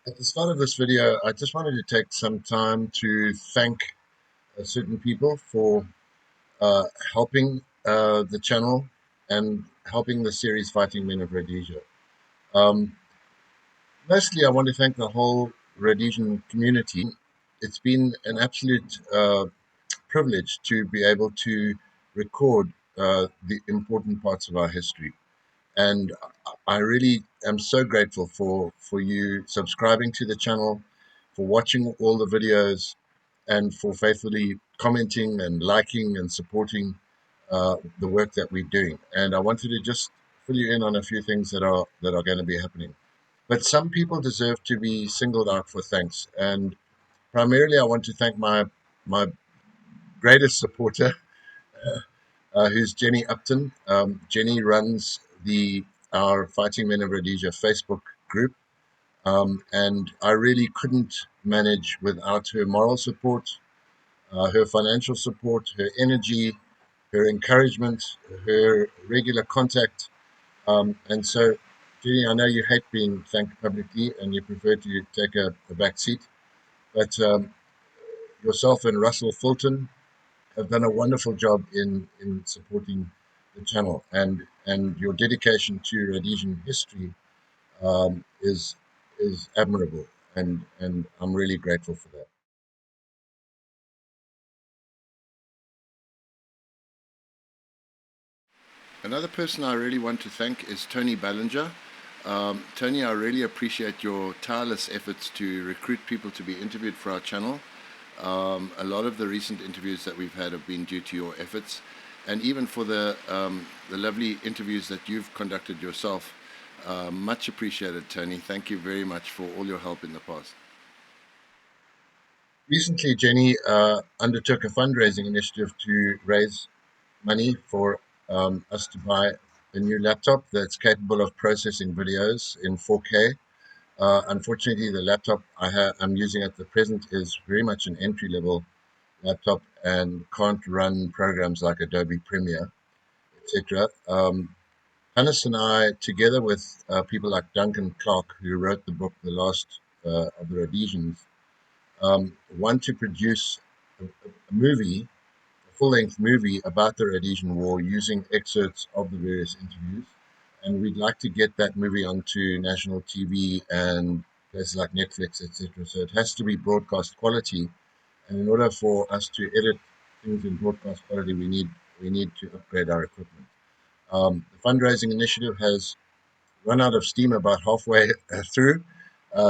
At the start of this video, I just wanted to take some time to thank certain people for uh, helping the channel and helping the series Fighting Men of Rhodesia. Um, Mostly, I want to thank the whole Rhodesian community. It's been an absolute privilege to be able to record the important parts of our history. And I really am so grateful for you subscribing to the channel, for watching all the videos, and for faithfully commenting and liking and supporting the work that we're doing. And I wanted to just fill you in on a few things that are going to be happening. But some people deserve to be singled out for thanks, and primarily I want to thank my greatest supporter, who's Jenny Upton. Jenny runs the our Fighting Men of Rhodesia Facebook group, and I really couldn't manage without her moral support, her financial support, her energy, her encouragement, her regular contact. And so, Jenny, I know you hate being thanked publicly and you prefer to take a back seat, but yourself and Russell Fulton have done a wonderful job in supporting the channel, and your dedication to Rhodesian history is admirable, and I'm really grateful for that. Another person I really want to thank is Tony Ballinger. Tony, I really appreciate your tireless efforts to recruit people to be interviewed for our channel. A lot of the recent interviews that we've had have been due to your efforts, and even for the lovely interviews that you've conducted yourself. Much appreciated, Tony. Thank you very much for all your help in the past. Recently, Jenny undertook a fundraising initiative to raise money for us to buy a new laptop that's capable of processing videos in 4K. Unfortunately, the laptop I'm using at the present is very much an entry-level laptop and can't run programs like Adobe Premiere, etc. Hannes and I, together with people like Duncan Clark, who wrote the book The Last of the Rhodesians, want to produce a movie, a full-length movie about the Rhodesian War using excerpts of the various interviews. And we'd like to get that movie onto national TV and places like Netflix, etc. So it has to be broadcast quality. And in order for us to edit things in broadcast quality, we need to upgrade our equipment. The fundraising initiative has run out of steam about halfway through.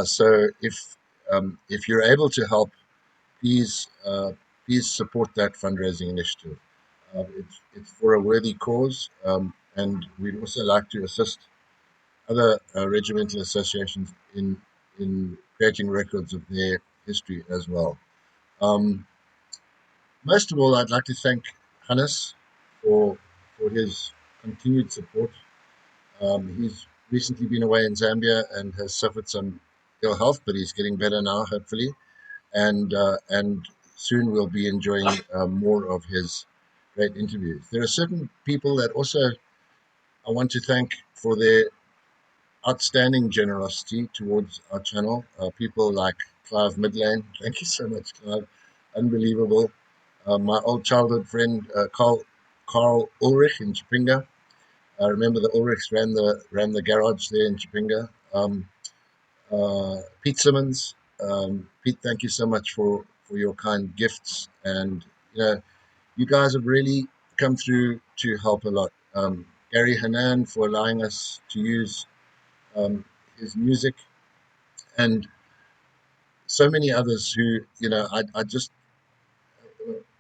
So if you're able to help, please support that fundraising initiative. It's for a worthy cause, and we'd also like to assist other regimental associations in creating records of their history as well. Um, Most of all, I'd like to thank Hannes for his continued support. He's recently been away in Zambia and has suffered some ill health, but he's getting better now, hopefully. And soon we'll be enjoying more of his great interviews. There are certain people that also I want to thank for their outstanding generosity towards our channel. People like Clive Midlane. Thank you so much, Clive. Unbelievable. My old childhood friend Carl Ulrich in Chipinga. I remember the Ulrichs ran the garage there in Chipinga. Pete Simmons. Pete, thank you so much for your kind gifts, and you guys have really come through to help a lot. Gary Hanan for allowing us to use um, his music, and so many others who I just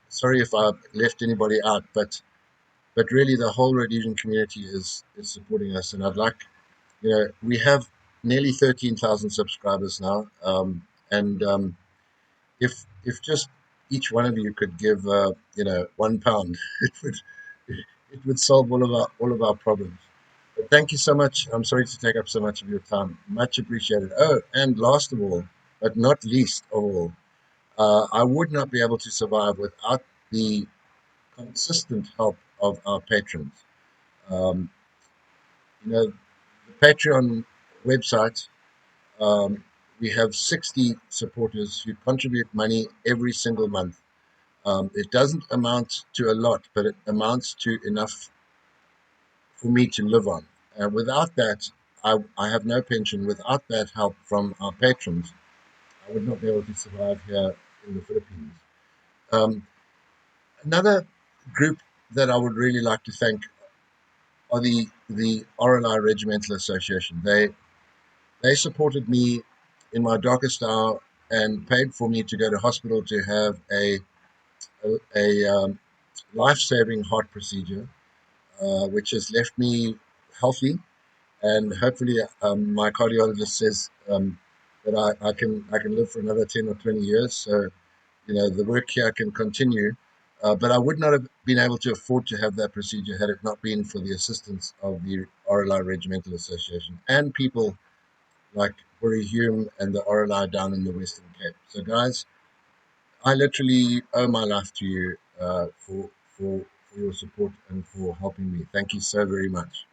sorry if I left anybody out, but really the whole Rhodesian community is supporting us, and I'd like we have nearly 13,000 subscribers now, and if just each one of you could give £1, it would solve all of our problems. But thank you so much. I'm sorry to take up so much of your time. Much appreciated. Oh, and last of all, but not least of all, I would not be able to survive without the consistent help of our patrons. Um, the Patreon website, um, we have 60 supporters who contribute money every single month. It doesn't amount to a lot, but it amounts to enough for me to live on. Without that, I have no pension. Without that help from our patrons, I would not be able to survive here in the Philippines. Um, Another group that I would really like to thank are the RLI Regimental Association. They supported me in my darkest hour and paid for me to go to hospital to have a life-saving heart procedure, which has left me healthy. And hopefully, my cardiologist says that I can live for another 10 or 20 years. So, the work here can continue. But I would not have been able to afford to have that procedure had it not been for the assistance of the RLI Regimental Association and people like Uri Hume and the RLI down in the Western Cape. So, guys, I literally owe my life to you for your support and for helping me. Thank you so very much.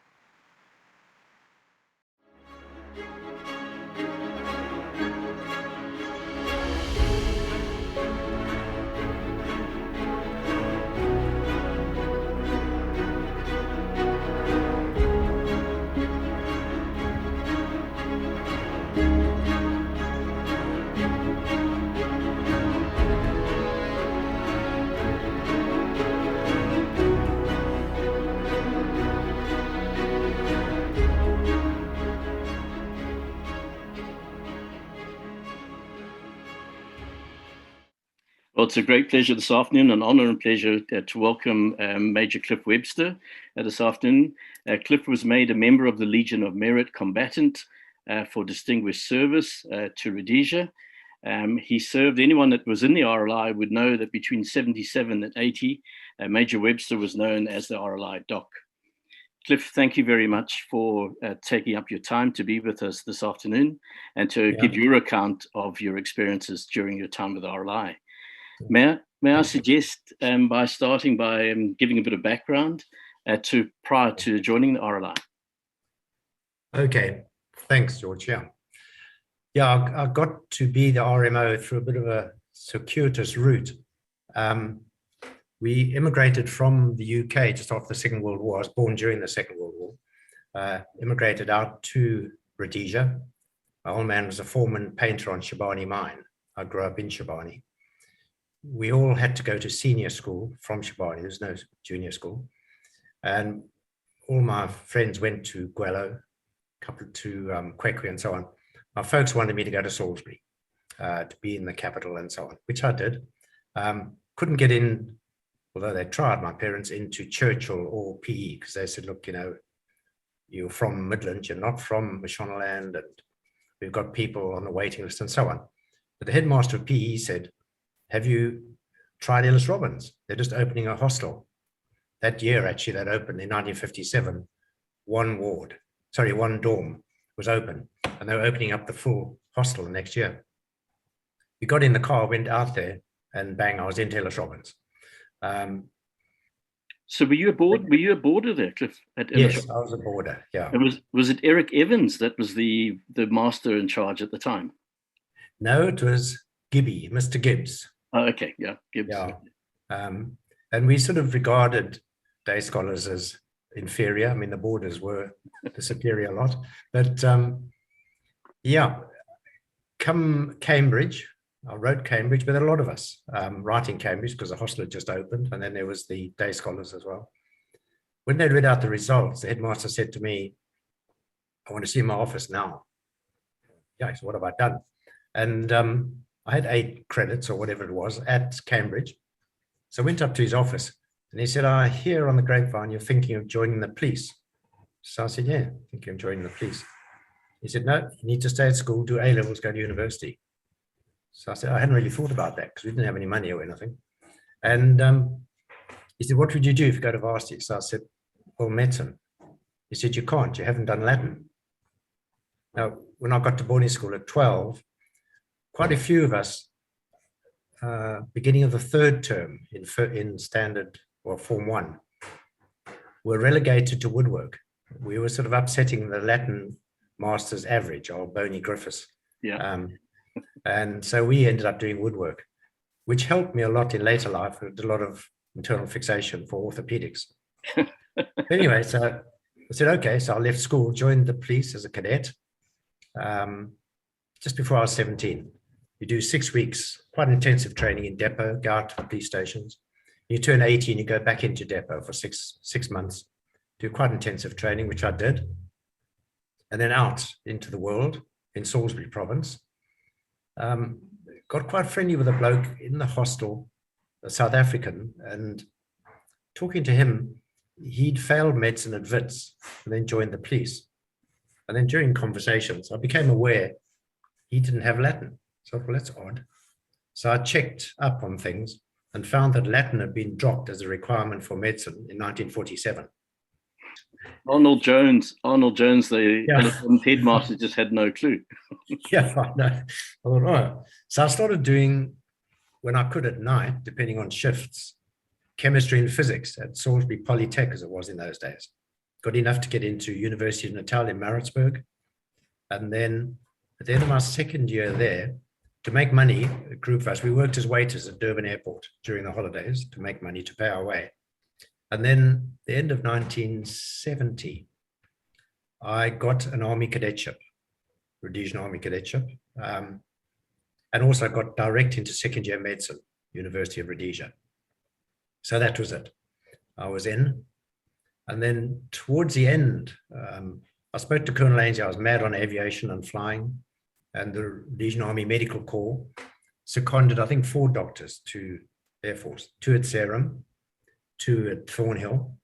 Well, it's a great pleasure this afternoon, an honor and pleasure to welcome Major Cliff Webster this afternoon. Cliff was made a member of the Legion of Merit combatant for distinguished service to Rhodesia. He served, anyone that was in the RLI would know that between 77 and 80, Major Webster was known as the RLI Doc. Cliff, thank you very much for taking up your time to be with us this afternoon and to give your account of your experiences during your time with the RLI. May I suggest by starting by giving a bit of background prior to joining the RLI? Okay, thanks, George. I got to be the RMO through a bit of a circuitous route. We immigrated from the UK just after the Second World War. I was born during the Second World War. Immigrated out to Rhodesia. My old man was a foreman painter on Shabani Mine. I grew up in Shabani. We all had to go to senior school from Shabani. There's no junior school. And all my friends went to Gwello, a couple to Kwekwe and so on. My folks wanted me to go to Salisbury, to be in the capital and so on, which I did. Couldn't get in, although they tried, my parents, into Churchill or PE, because they said, look, you're from Midland, you're not from Mashonaland, and we've got people on the waiting list and so on. But the headmaster of PE said, have you tried Ellis Robbins? They're just opening a hostel. That year, actually, that opened in 1957, one dorm was open, and they were opening up the full hostel the next year. We got in the car, went out there, and bang, I was into Ellis Robbins. So were you a boarder there, Cliff? Yes, I was a boarder, yeah. And was it Eric Evans that was the master in charge at the time? No, it was Gibby, Mr. Gibbs. Oh, okay, yeah, Gibbs. Yeah. And we sort of regarded day scholars as inferior. I mean, the boarders were the superior lot. But come Cambridge, I wrote Cambridge, but there are a lot of us writing Cambridge because the hostel had just opened, and then there was the day scholars as well. When they read out the results, the headmaster said to me, I want to see my office now. Yeah, so what have I done? And I had 8 credits or whatever it was at Cambridge. So I went up to his office and he said, I hear on the grapevine you're thinking of joining the police. So I said, yeah, thinking of joining the police. He said, no, you need to stay at school, do A-levels, go to university. So I said, I hadn't really thought about that because we didn't have any money or anything. And he said, what would you do if you go to varsity? So I said, well, medicine. He said, you can't, you haven't done Latin. Now, when I got to boarding school at 12, quite a few of us, beginning of the 3rd term in standard or Form 1, were relegated to woodwork. We were sort of upsetting the Latin master's average, old Boney Griffiths. Yeah. And so we ended up doing woodwork, which helped me a lot in later life. I did a lot of internal fixation for orthopedics. Anyway, so I said, okay, so I left school, joined the police as a cadet just before I was 17. You do 6 weeks, quite intensive training in depot, go out to the police stations. You turn 18, you go back into depot for six months, do quite intensive training, which I did. And then out into the world in Salisbury province. Got quite friendly with a bloke in the hostel, a South African, and talking to him, he'd failed medicine at Wits and then joined the police. And then during conversations, I became aware he didn't have Latin. So I thought, well, that's odd. So I checked up on things and found that Latin had been dropped as a requirement for medicine in 1947. Arnold Jones, the headmaster, just had no clue. Yeah, I know. I thought, oh. So I started doing, when I could at night, depending on shifts, chemistry and physics at Salisbury Polytech, as it was in those days. Got enough to get into University of Natal in Maritzburg. And then at the end of my second year there, to make money, a group of us, we worked as waiters at Durban Airport during the holidays to make money to pay our way. And then the end of 1970, I got an army cadetship, Rhodesian Army cadetship, and also got direct into second year medicine, University of Rhodesia. So that was it. I was in. And then towards the end, I spoke to Colonel Ainsley. I was mad on aviation and flying, and the Rhodesian Army Medical Corps seconded, I think, 4 doctors to Air Force, 2 at Serum, 2 at Thornhill.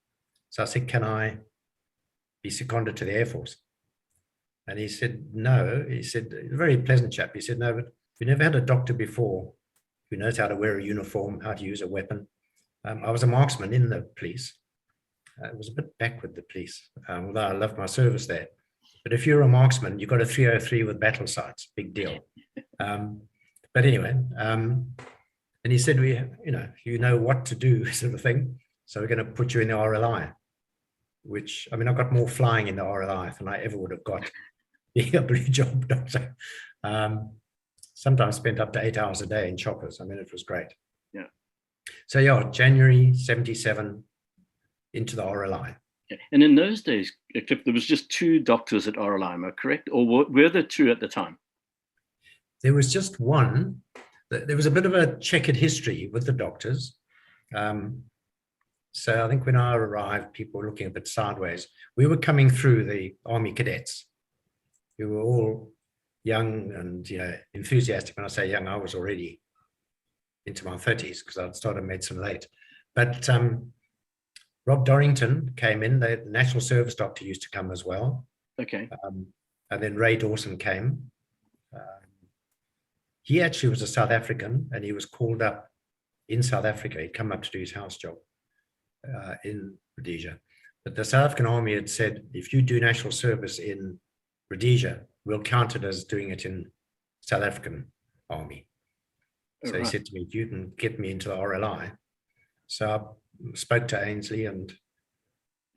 So I said, can I be seconded to the Air Force? And he said, no. He said, a very pleasant chap. He said, no, but we never had a doctor before who knows how to wear a uniform, how to use a weapon. I was a marksman in the police. It was a bit backward, the police, although I loved my service there. But if you're a marksman, you've got a 303 with battle sights, big deal. But anyway, and he said, you know what to do, sort of thing. So we're going to put you in the RLI, which, I mean, I got more flying in the RLI than I ever would have got being a blue job doctor. Sometimes spent up to 8 hours a day in choppers. I mean, it was great. Yeah. So yeah, January 77 into the RLI. Okay. And in those days, Cliff, there was just 2 doctors at RLI, am I correct? Or were there 2 at the time? There was just one. There was a bit of a checkered history with the doctors. So I think when I arrived, people were looking a bit sideways. We were coming through the Army cadets. We were all young and enthusiastic. When I say young, I was already into my 30s because I'd started medicine late. But Rob Dorrington came in. The National Service doctor used to come as well. Okay. And then Ray Dawson came. He actually was a South African, and he was called up in South Africa. He'd come up to do his house job in Rhodesia. But the South African Army had said, if you do national service in Rhodesia, we'll count it as doing it in South African Army. So he said to me, you can get me into the RLI. So I spoke to Ainsley, and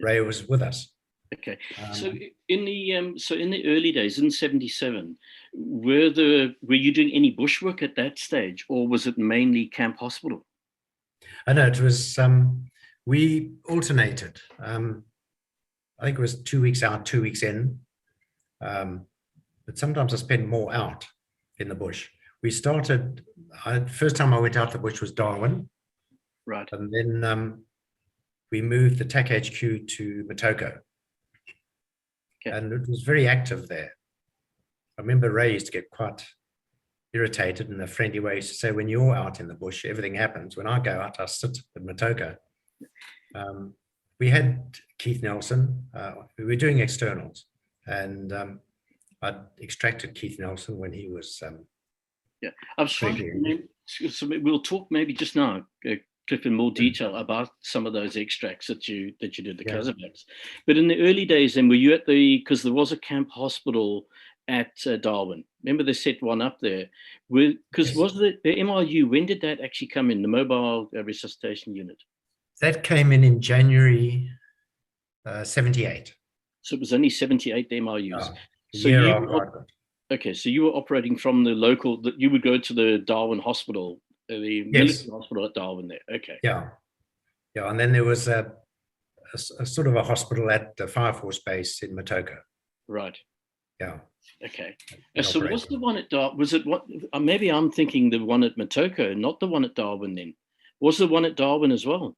Ray was with us. Okay. So in the early days, in 77, were you doing any bushwork at that stage, or was it mainly camp hospital? I know it was, we alternated. I think it was 2 weeks out, 2 weeks in. But sometimes I spent more out in the bush. We started, first time I went out the bush was Darwin. Right. And then we moved the TAC HQ to Motoko. Okay. And it was very active there. I remember Ray used to get quite irritated in a friendly way. He used to say, when you're out in the bush, everything happens. When I go out, I sit at Motoko. We had Keith Nelson. We were doing externals. And I extracted Keith Nelson when he was... yeah, I'm sorry. So we'll talk maybe just now, Cliff, in more detail about some of those extracts that you did, the Casualties. But in the early days, then, were you because there was a camp hospital at Darwin. Remember they set one up there? Because was the MRU, when did that actually come in, the mobile resuscitation unit? That came in January 78. So it was only 78 MRUs. So Okay, so you were operating from the local, that you would go to the Darwin Hospital, the military hospital at Darwin there. Okay. Yeah. Yeah. And then there was a sort of a hospital at the Fire Force base in Motoko. Right. Yeah. Okay. So was the one at Darwin, was it what, maybe I'm thinking the one at Motoko, not the one at Darwin then. Was the one at Darwin as well?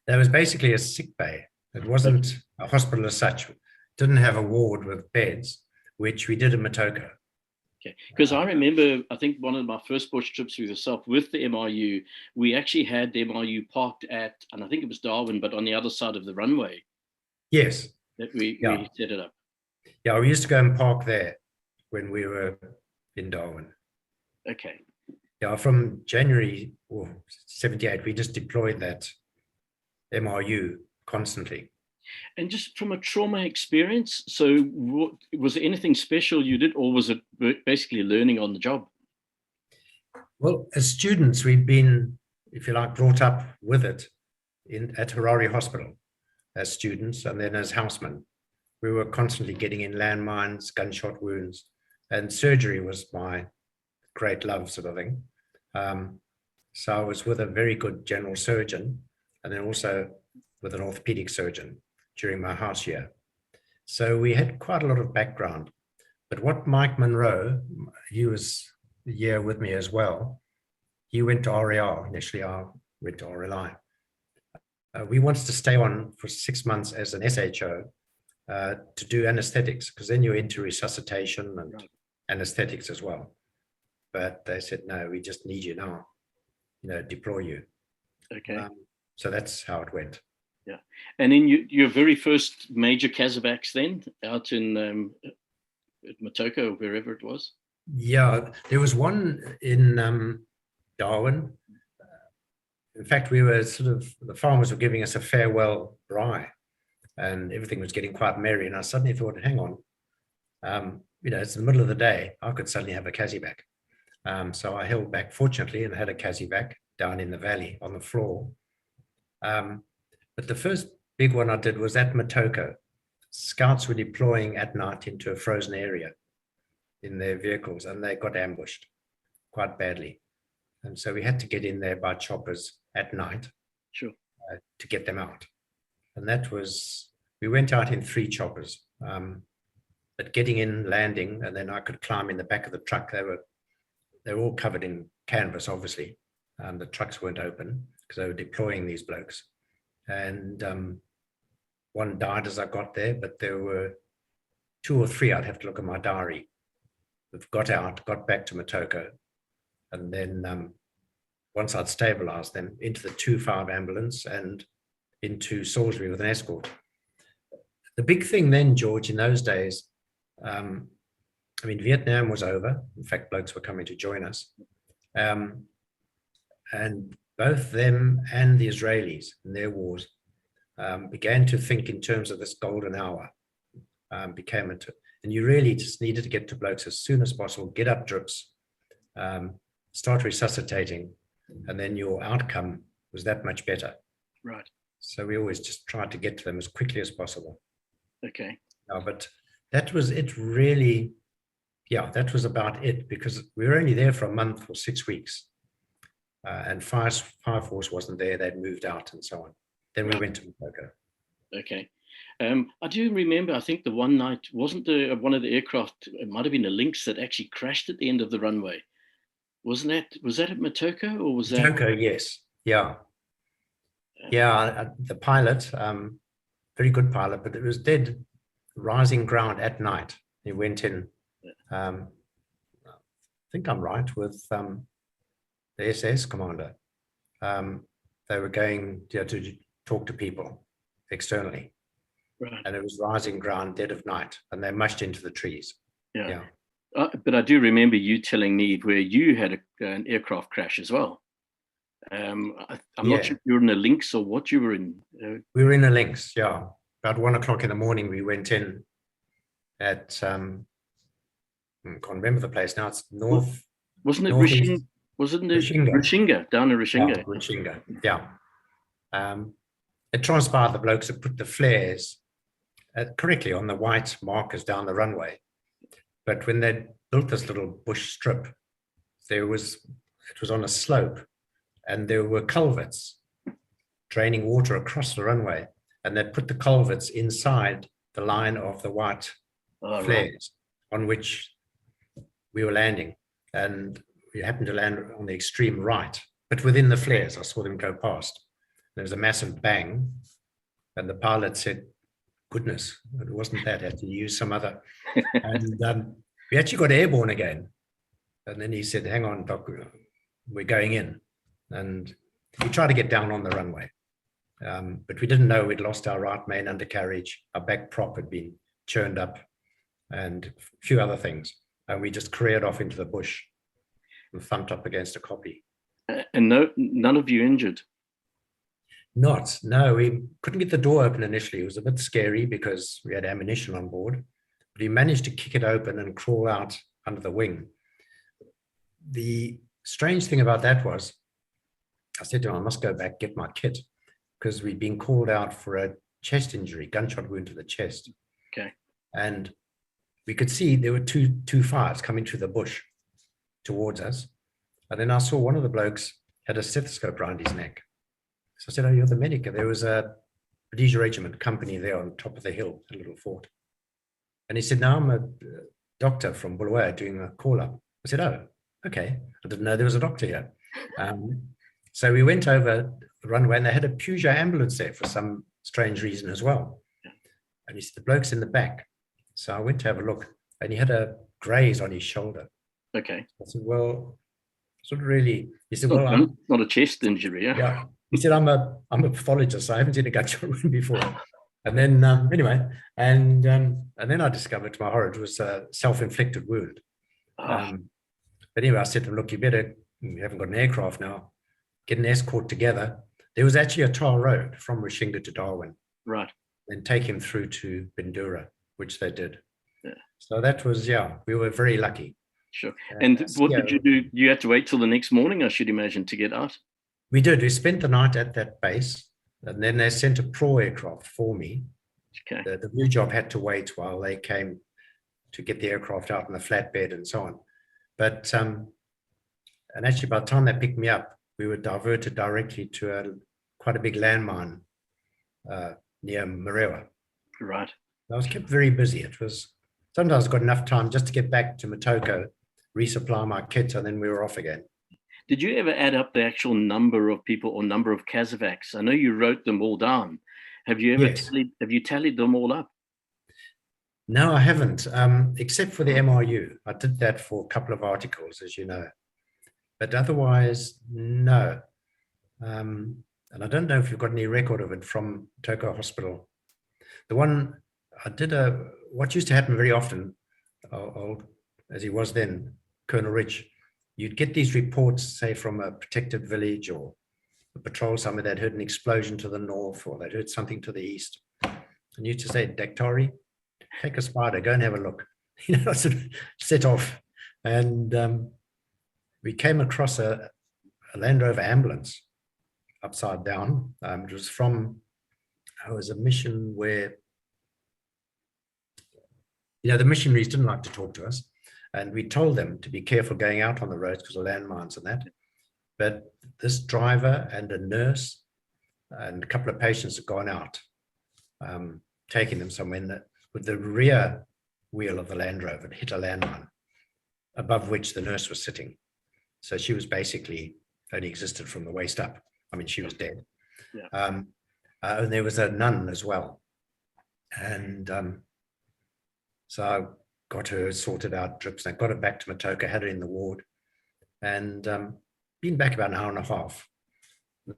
There was basically a sick bay. It wasn't a hospital as such. It didn't have a ward with beds, which we did in Motoko. Okay, because I remember, I think one of my first bush trips with yourself with the MRU, we actually had the MRU parked at, and I think it was Darwin, but on the other side of the runway. Yes. That we set it up. Yeah, we used to go and park there when we were in Darwin. Okay. Yeah, from January 78, we just deployed that MRU constantly. And just from a trauma experience, so was there anything special you did, or was it basically learning on the job? Well, as students, we'd been, if you like, brought up with it at Harare Hospital as students, and then as housemen. We were constantly getting in landmines, gunshot wounds, and surgery was my great love sort of thing. So I was with a very good general surgeon, and then also with an orthopedic surgeon during my house year. So we had quite a lot of background. But what Mike Monroe, he was a year with me as well. He went to RLI. Initially, I went to RLI. We wanted to stay on for 6 months as an SHO to do anesthetics, because then you're into resuscitation and anesthetics as well. But they said, no, we just need you now, deploy you. Okay. So that's how it went. Yeah. And then your very first major casevacs then, out in at Motoko, wherever it was? Yeah, there was one in Darwin. In fact, we were the farmers were giving us a farewell braai, and everything was getting quite merry. And I suddenly thought, hang on, it's the middle of the day. I could suddenly have a casevac. So I held back, fortunately, and had a casevac down in the valley on the floor. But the first big one I did was at Motoko. Scouts were deploying at night into a frozen area in their vehicles, and they got ambushed quite badly. And so we had to get in there by choppers at night. Sure. To get them out. And we went out in 3 choppers. But getting in, landing, and then I could climb in the back of the truck. They were all covered in canvas, obviously. The trucks weren't open because they were deploying these blokes. And one died as I got there, but there were 2 or 3, I'd have to look at my diary, that got out, got back to Motoko. And then once I'd stabilized them, into the 2-5 ambulance and into Salisbury with an escort. The big thing then, George, in those days, Vietnam was over. In fact, blokes were coming to join us. And both them and the Israelis in their wars began to think in terms of this golden hour. And you really just needed to get to blokes as soon as possible, get up drips, start resuscitating, and then your outcome was that much better. Right. So we always just tried to get to them as quickly as possible. Okay. But that was it really. Yeah, that was about it, because we were only there for a month or 6 weeks. And Fire Force wasn't there. They'd moved out and so on. Then we went to Motoko. Okay. I do remember, I think the one night, wasn't there one of the aircraft, it might have been a Lynx, that actually crashed at the end of the runway. Was that at Motoko, or was that? Motoko, yes. Yeah. Yeah, the pilot, very good pilot, but it was dead rising ground at night. He went in, I think I'm right, with the SS commander. They were going to talk to people externally. Right. And it was rising ground, dead of night, and they mushed into the trees. Yeah. But I do remember you telling me where you had an aircraft crash as well. I'm not sure if you were in a Lynx or what you were in. We were in a Lynx, yeah. About 1 o'clock in the morning, we went in at, I can't remember the place now. It's north. Wasn't it Rishinga? Wasn't it Rishinga, down in Rishinga? Yeah, Rishinga, yeah. It transpired the blokes had put the flares correctly on the white markers down the runway. But when they'd built this little bush strip. It was on a slope, and there were culverts draining water across the runway, and they put the culverts inside the line of the white flares on which we were landing. And we happened to land on the extreme right, but within the flares. I saw them go past. There was a massive bang, and the pilot said, goodness, it wasn't that, I had to use some other. And we actually got airborne again. And then he said, hang on, Doc, we're going in. And we tried to get down on the runway. But we didn't know we'd lost our right main undercarriage. Our back prop had been churned up and a few other things. And we just careered off into the bush and thumped up against a kopje. And none of you injured? No, we couldn't get the door open initially. It was a bit scary because we had ammunition on board, but we managed to kick it open and crawl out under the wing. The strange thing about that was, I said to him, I must go back, get my kit, because we'd been called out for a chest injury, gunshot wound to the chest. Okay. And we could see there were two fires coming through the bush towards us. And then I saw one of the blokes had a stethoscope around his neck. So I said, oh, you're the medic. There was a Rhodesia regiment company there on top of the hill, a little fort. And he said, no, I'm a doctor from Bulawayo doing a call-up. I said, oh, okay. I didn't know there was a doctor here. So we went over the runway, and they had a Peugeot ambulance there for some strange reason as well. And he said, the bloke's in the back. So I went to have a look, and he had a graze on his shoulder. Okay. I said, well, it's not really. He said, well, not a chest injury, yeah? Yeah. He said, I'm a pathologist. So I haven't seen a gunshot wound before. And then anyway, and then I discovered, to my horror, it was a self-inflicted wound. But anyway, I said to him, look, we haven't got an aircraft now, get an escort together. There was actually a tar road from Rushinga to Darwin. Right. And take him through to Bindura, which they did. Yeah. So that was, we were very lucky. Sure. And what did you do? You had to wait till the next morning, I should imagine, to get out? We did. We spent the night at that base, and then they sent a pro aircraft for me. Okay. The blue job had to wait while they came to get the aircraft out on the flatbed and so on. But, and actually by the time they picked me up, we were diverted directly to quite a big landmine near Marewa. Right. I was kept very busy. It was, sometimes I got enough time just to get back to Motoko, resupply my kit, and then we were off again. Did you ever add up the actual number of people or number of Casevacs? I know you wrote them all down. Have you ever tallied them all up? No, I haven't, except for the MRU. I did that for a couple of articles, as you know. But otherwise, no. And I don't know if you've got any record of it from Toko Hospital. The one I did, what used to happen very often, old as he was then, Colonel Rich, you'd get these reports, say, from a protected village or a patrol somewhere that heard an explosion to the north, or they'd heard something to the east. And you just say, Daktari, take a spider, go and have a look. Sort of set off. And we came across a Land Rover ambulance upside down. It was from, it was a mission where, the missionaries didn't like to talk to us. And we told them to be careful going out on the roads because of landmines and that. But this driver and a nurse and a couple of patients had gone out, taking them somewhere with the rear wheel of the Land Rover and hit a landmine above which the nurse was sitting. So she was basically only existed from the waist up. I mean, she was dead. Yeah. And there was a nun as well. And so I got her sorted out, drips, and I got her back to Motoko, had her in the ward, and been back about an hour and a half.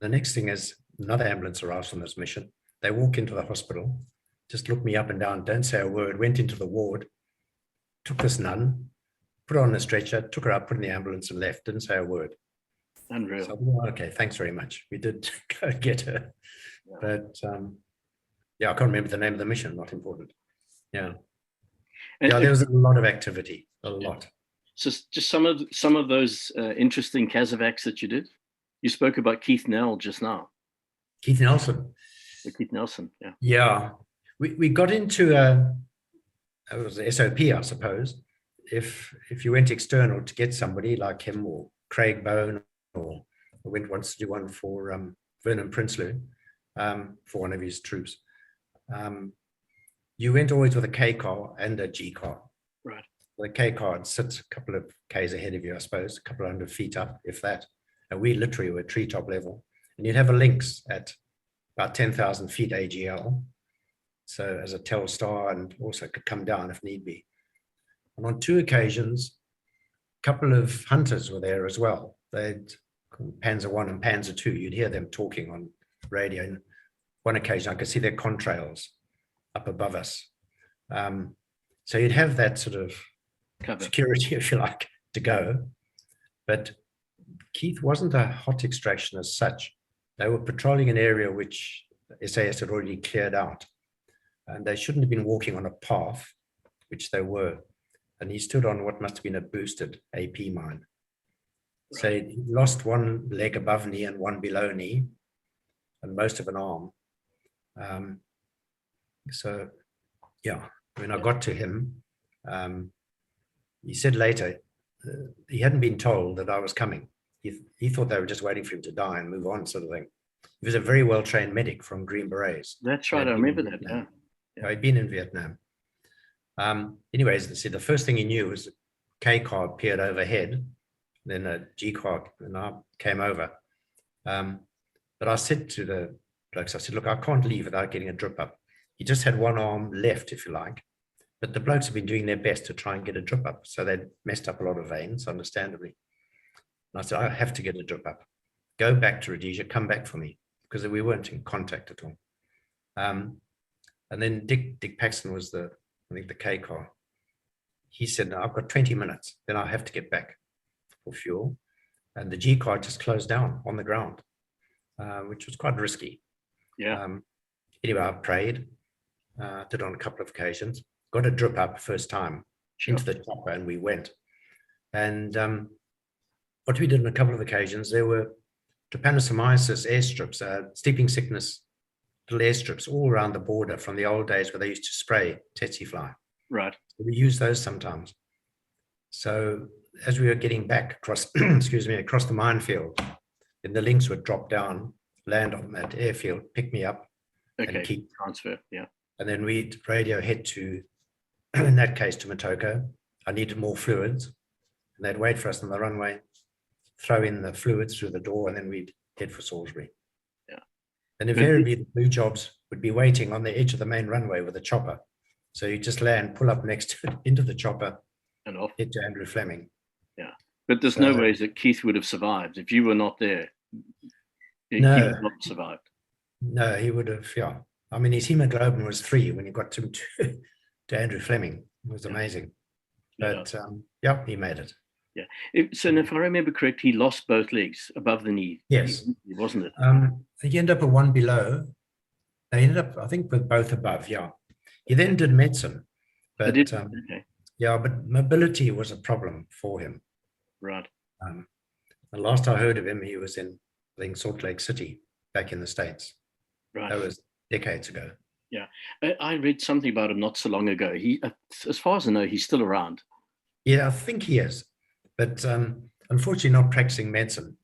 The next thing is another ambulance arrives on this mission. They walk into the hospital, just look me up and down, don't say a word, went into the ward, took this nun, put her on a stretcher, took her up, put her in the ambulance and left, didn't say a word. Unreal. So, okay, thanks very much. We did go get her. Yeah. But I can't remember the name of the mission, not important. Yeah. There was a lot of activity, a lot. So just some of those interesting Casevacs that you did. You spoke about Keith Nell just now. Keith Nelson. Keith Nelson, yeah. Yeah. We got into it was the SOP, I suppose. if you went external to get somebody like him or Craig Bone, or went once to do one for Vernon Prinsloo, for one of his troops, you went always with a K car and a G car. Right. The K car sits a couple of Ks ahead of you, I suppose, a couple of 100 feet up, if that. And we literally were treetop level. And you'd have a Lynx at about 10,000 feet AGL. So as a Telstar, and also could come down if need be. And on 2 occasions, a couple of hunters were there as well. They'd Panzer I and Panzer II. You'd hear them talking on radio. And one occasion, I could see their contrails up above us. So you'd have that sort of Cover. Security, if you like, to go. But Keith wasn't a hot extraction as such. They were patrolling an area which SAS had already cleared out. And they shouldn't have been walking on a path, which they were. And he stood on what must have been a boosted AP mine. Right. So he lost one leg above knee and one below knee, and most of an arm. So, yeah, when I got to him, he said later, he hadn't been told that I was coming. He thought they were just waiting for him to die and move on, sort of thing. He was a very well-trained medic from Green Berets. That's right, I remember that, yeah. He'd been in Vietnam. Anyways, the first thing he knew was a K car appeared overhead, then a G car, and I came over. But I said to the blokes, I said, look, I can't leave without getting a drip up. He just had one arm left, if you like. But the blokes have been doing their best to try and get a drip up. So they'd messed up a lot of veins, understandably. And I said, I have to get a drip up. Go back to Rhodesia, come back for me, because we weren't in contact at all. And then Dick Paxton was I think the K car. He said, no, I've got 20 minutes, then I have to get back for fuel. And the G car just closed down on the ground, which was quite risky. Yeah. Anyway, I prayed, did on a couple of occasions, got a drip up first time into the chopper, and we went. And what we did on a couple of occasions, there were trypanosomiasis airstrips, sleeping sickness, little airstrips all around the border from the old days where they used to spray tsetse fly. Right. We use those sometimes. So as we were getting back across, excuse me, across the minefield, then the Lynx would drop down, land on that airfield, pick me up, and keep transfer. Yeah. And then we'd radio head to, in that case, to Motoko. I needed more fluids, and they'd wait for us on the runway, throw in the fluids through the door, and then we'd head for Salisbury. Yeah. And invariably, the blue jobs would be waiting on the edge of the main runway with a chopper. So you just land, pull up next to it, into the chopper, and off. Head to Andrew Fleming. Yeah. But there's no ways that Keith would have survived if you were not there. No. He would not have survived. No, he would have, yeah. I mean, his hemoglobin was 3 when he got to Andrew Fleming. It was amazing. But yeah, he made it. Yeah. So if I remember correctly, he lost both legs above the knee. Yes. He wasn't it? He ended up with one below. They ended up, I think, with both above, yeah. He then did medicine. But yeah, but mobility was a problem for him. Right. The last I heard of him, he was in, I think, Salt Lake City, back in the States. Right. That was decades ago. Yeah. I read something about him not so long ago. He, as far as I know, he's still around. Yeah, I think he is. But unfortunately not practicing medicine.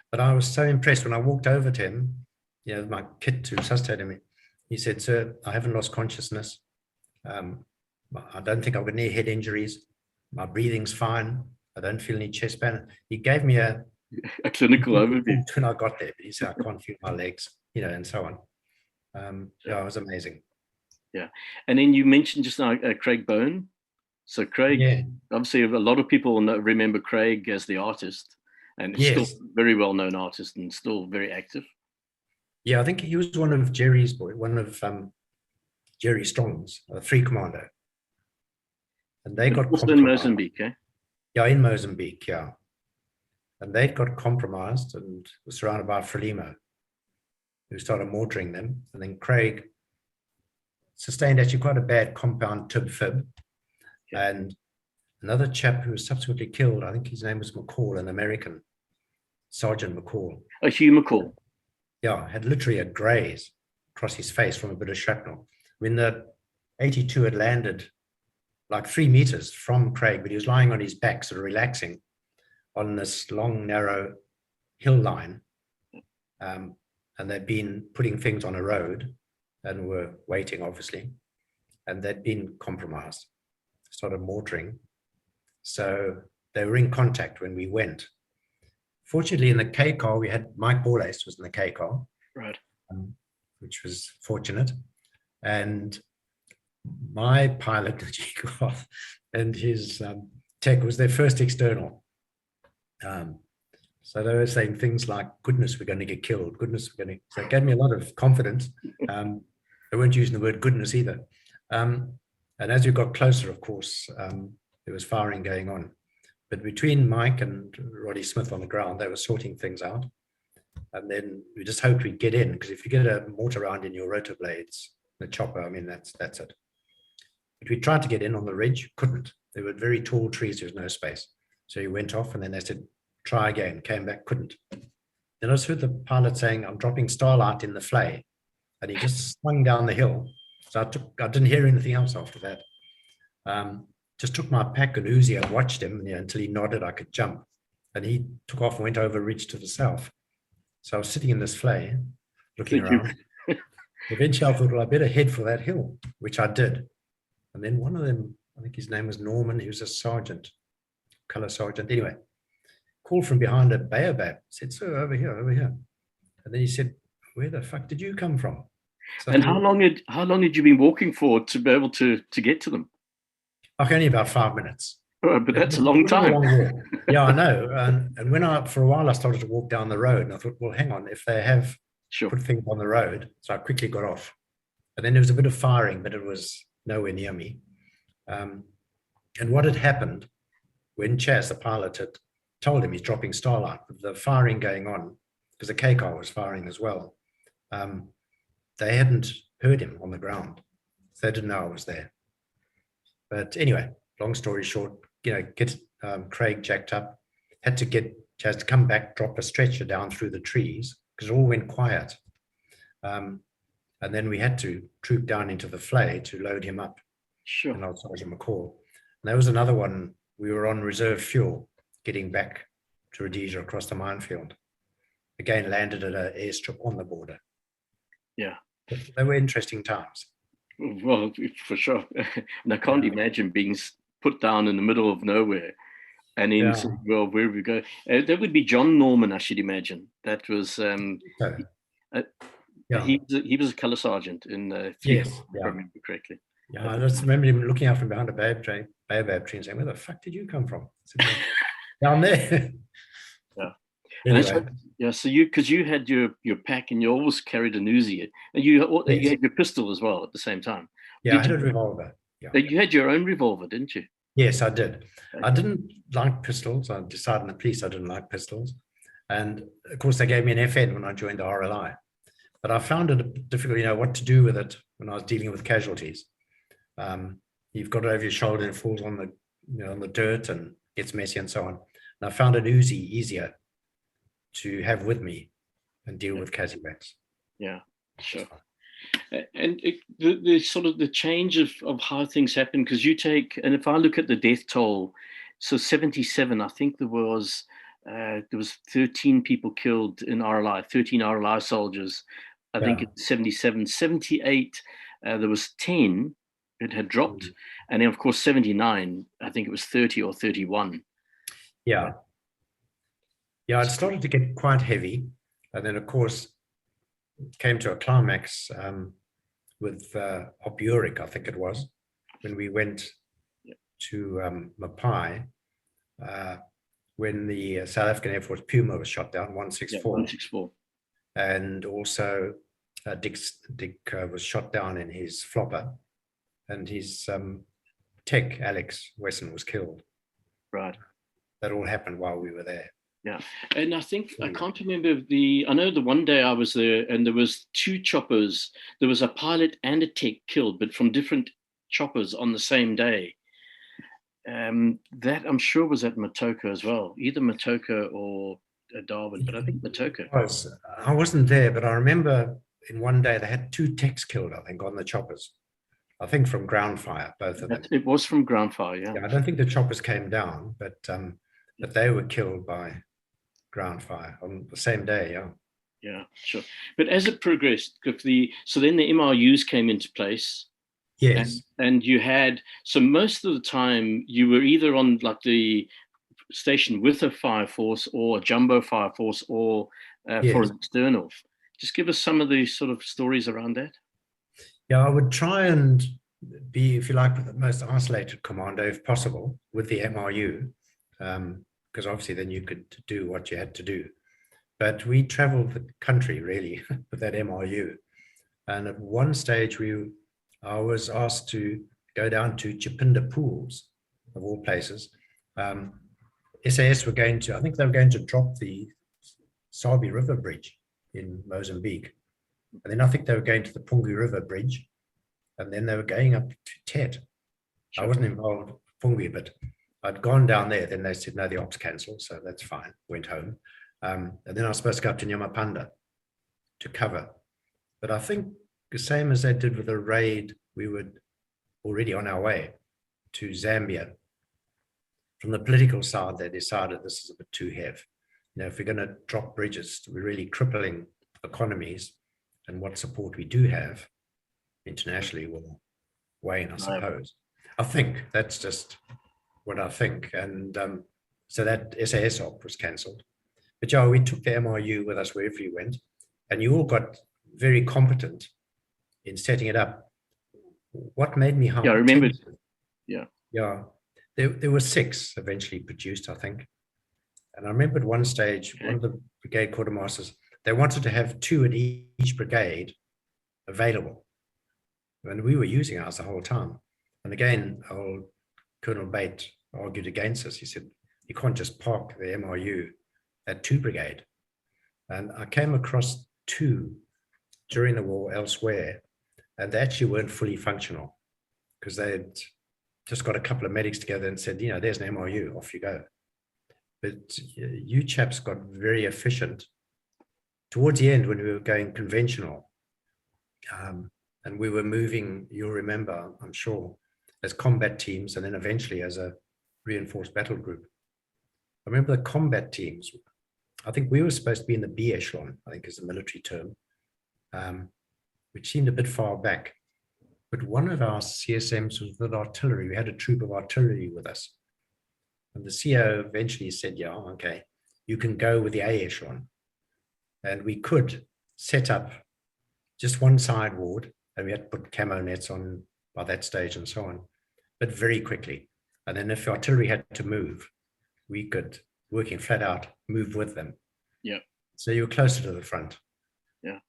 But I was so impressed when I walked over to him, you know, my kit to resuscitate him. He said, sir, I haven't lost consciousness. I don't think I've got any head injuries. My breathing's fine. I don't feel any chest pain. He gave me a clinical overview when I got there, but he said, I can't feel my legs, you know, and so on. Yeah, it was amazing. Yeah. And then you mentioned just now Craig Bone. So Craig, obviously a lot of people remember Craig as the artist, and still very well-known artist and still very active. Yeah, I think he was one of Jerry's one of Jerry Strong's, a 3 commando. And they got also in Mozambique, eh? Yeah, in Mozambique, yeah. And they got compromised and were surrounded by Frelimo, who started mortaring them. And then Craig sustained actually quite a bad compound tib fib. And another chap who was subsequently killed, I think his name was McCall, an American, Sergeant McCall. Oh, Hugh McCall. Yeah, had literally a graze across his face from a bit of shrapnel. When the 82 had landed like 3 meters from Craig, but he was lying on his back, sort of relaxing on this long, narrow hill line. And they'd been putting things on a road and were waiting, obviously. And they'd been compromised, started mortaring. So they were in contact when we went. Fortunately, in the K car, we had Mike Borlace was in the K car, Right. which was fortunate. And my pilot, the G car, and his tech was their first external. So they were saying things like, goodness, we're going to get killed. Goodness, we're going to. So it gave me a lot of confidence. They weren't using the word goodness either. And as we got closer, of course, there was firing going on. But between Mike and Roddy Smith on the ground, they were sorting things out. And then we just hoped we'd get in, because if you get a mortar round in your rotor blades, the chopper, I mean, that's it. But we tried to get in on the ridge, couldn't. There were very tall trees, there was no space. So he went off, and then they said, try again, came back, couldn't. Then I just heard the pilot saying, I'm dropping starlight in the flay. And he just swung down the hill. So I didn't hear anything else after that. Just took my pack and Uzi and watched him, until he nodded I could jump. And he took off and went over a ridge to the south. So I was sitting in this flay, looking around. Eventually I thought, well, I better head for that hill, which I did. And then one of them, I think his name was Norman, he was a sergeant, color sergeant. Anyway, called from behind a baobab, said, sir, over here, over here. And then he said, where the fuck did you come from? So and how long had you been walking for to be able to get to them? Only about 5 minutes. Oh, but that's a long time. Yeah, I know. And when for a while I started to walk down the road, and I thought, well, hang on, if they have put things on the road. So I quickly got off. And then there was a bit of firing, but it was nowhere near me. And what had happened when Chaz, the pilot, had told him he's dropping starlight, with the firing going on, because the K car was firing as well. They hadn't heard him on the ground. So they didn't know I was there. But anyway, long story short, get Craig jacked up, had to get Chaz to come back, drop a stretcher down through the trees, because it all went quiet. And then we had to troop down into the flay to load him up. Sure. And I was Sergeant McCall. And there was another one, we were on reserve fuel, getting back to Rhodesia across the minefield. Again, landed at an airstrip on the border. Yeah. But they were interesting times. Well, for sure. And I can't imagine being put down in the middle of nowhere and in, well, where we go. That would be John Norman, I should imagine. That was, he was a colour sergeant in yes, if I remember correctly. Yeah, I just remember him looking out from behind a baobab tree and saying, where the fuck did you come from? Down there. Yeah. Anyway. So you had your pack and you always carried an Uzi, and you had your pistol as well at the same time. Yeah, I had a revolver. Yeah. You had your own revolver, didn't you? Yes, I did. Okay. I didn't like pistols. I decided in the police I didn't like pistols. And of course, they gave me an FN when I joined the RLI. But I found it difficult, what to do with it when I was dealing with casualties. You've got it over your shoulder and it falls on the dirt and gets messy and so on. And I found an Uzi easier to have with me and deal with casualties. Yeah, sure. And the sort of the change of how things happen, because you take, and if I look at the death toll, so 77, I think there was 13 people killed in RLI, 13 RLI soldiers. I think it's 77, 78, there was 10 it had dropped. And then of course 79, I think it was 30 or 31. Yeah. Yeah, it started to get quite heavy. And then of course, it came to a climax with Opuric, I think it was, when we went to Mapai, when the South African Air Force Puma was shot down, 164. 164. And also Dick was shot down in his flopper, and his tech, Alex Wesson, was killed. Right. That all happened while we were there. Yeah, and I think, I can't remember I know the one day I was there and there was 2 choppers. There was a pilot and a tech killed, but from different choppers on the same day. That I'm sure was at Matoka as well, either Matoka or Darwin, but I think Matoka. I wasn't there, but I remember in one day they had 2 techs killed, I think, on the choppers. I think from ground fire, both of them. It was from ground fire, yeah. I don't think the choppers came down, but they were killed by ground fire on the same day, yeah. Yeah, sure. But as it progressed, so then the MRUs came into place. Yes. And you had, so most of the time you were either on like the station with a fire force or a jumbo fire force or for an external. Just give us some of the sort of stories around that. Yeah, I would try and be, if you like, the most isolated commando if possible with the MRU, because obviously then you could do what you had to do. But we traveled the country really with that MRU. And at one stage I was asked to go down to Chipinda Pools, of all places. SAS were going to, I think they were going to drop the Sabi River Bridge in Mozambique. And then I think they were going to the Pungi River Bridge. And then they were going up to Tet. Sure. I wasn't involved with Pungi, but I'd gone down there. Then they said, no, the ops cancelled. So that's fine. Went home. And then I was supposed to go up to Nyamapanda to cover. But I think the same as they did with the raid, we were already on our way to Zambia. From the political side, they decided this is a bit too heavy. If we're going to drop bridges, we're really crippling economies, and what support we do have internationally will wane, I suppose. I think that's just what I think. And so that SAS op was cancelled. But yeah, we took the MRU with us wherever we went, and you all got very competent in setting it up. What made me hypertensive? Yeah, I remember. Yeah. There were 6 eventually produced, I think. And I remember at one stage, one of the brigade quartermasters, they wanted to have 2 at each brigade available. And we were using ours the whole time. And again, old Colonel Bate argued against us. He said, you can't just park the MRU at 2 brigade. And I came across 2 during the war elsewhere, and they actually weren't fully functional because they had just got a couple of medics together and said, there's an MRU, off you go. But you chaps got very efficient towards the end when we were going conventional. And we were moving, you'll remember, I'm sure, as combat teams and then eventually as a reinforced battle group. I remember the combat teams, I think we were supposed to be in the B echelon, I think is the military term, which seemed a bit far back. But one of our CSMs was with artillery. We had a troop of artillery with us. And the CO eventually said, yeah, okay, you can go with the A echelon. And we could set up just one side ward, and we had to put camo nets on by that stage and so on, but very quickly. And then if artillery had to move, we could, working flat out, move with them. Yeah. So you were closer to the front. Yeah.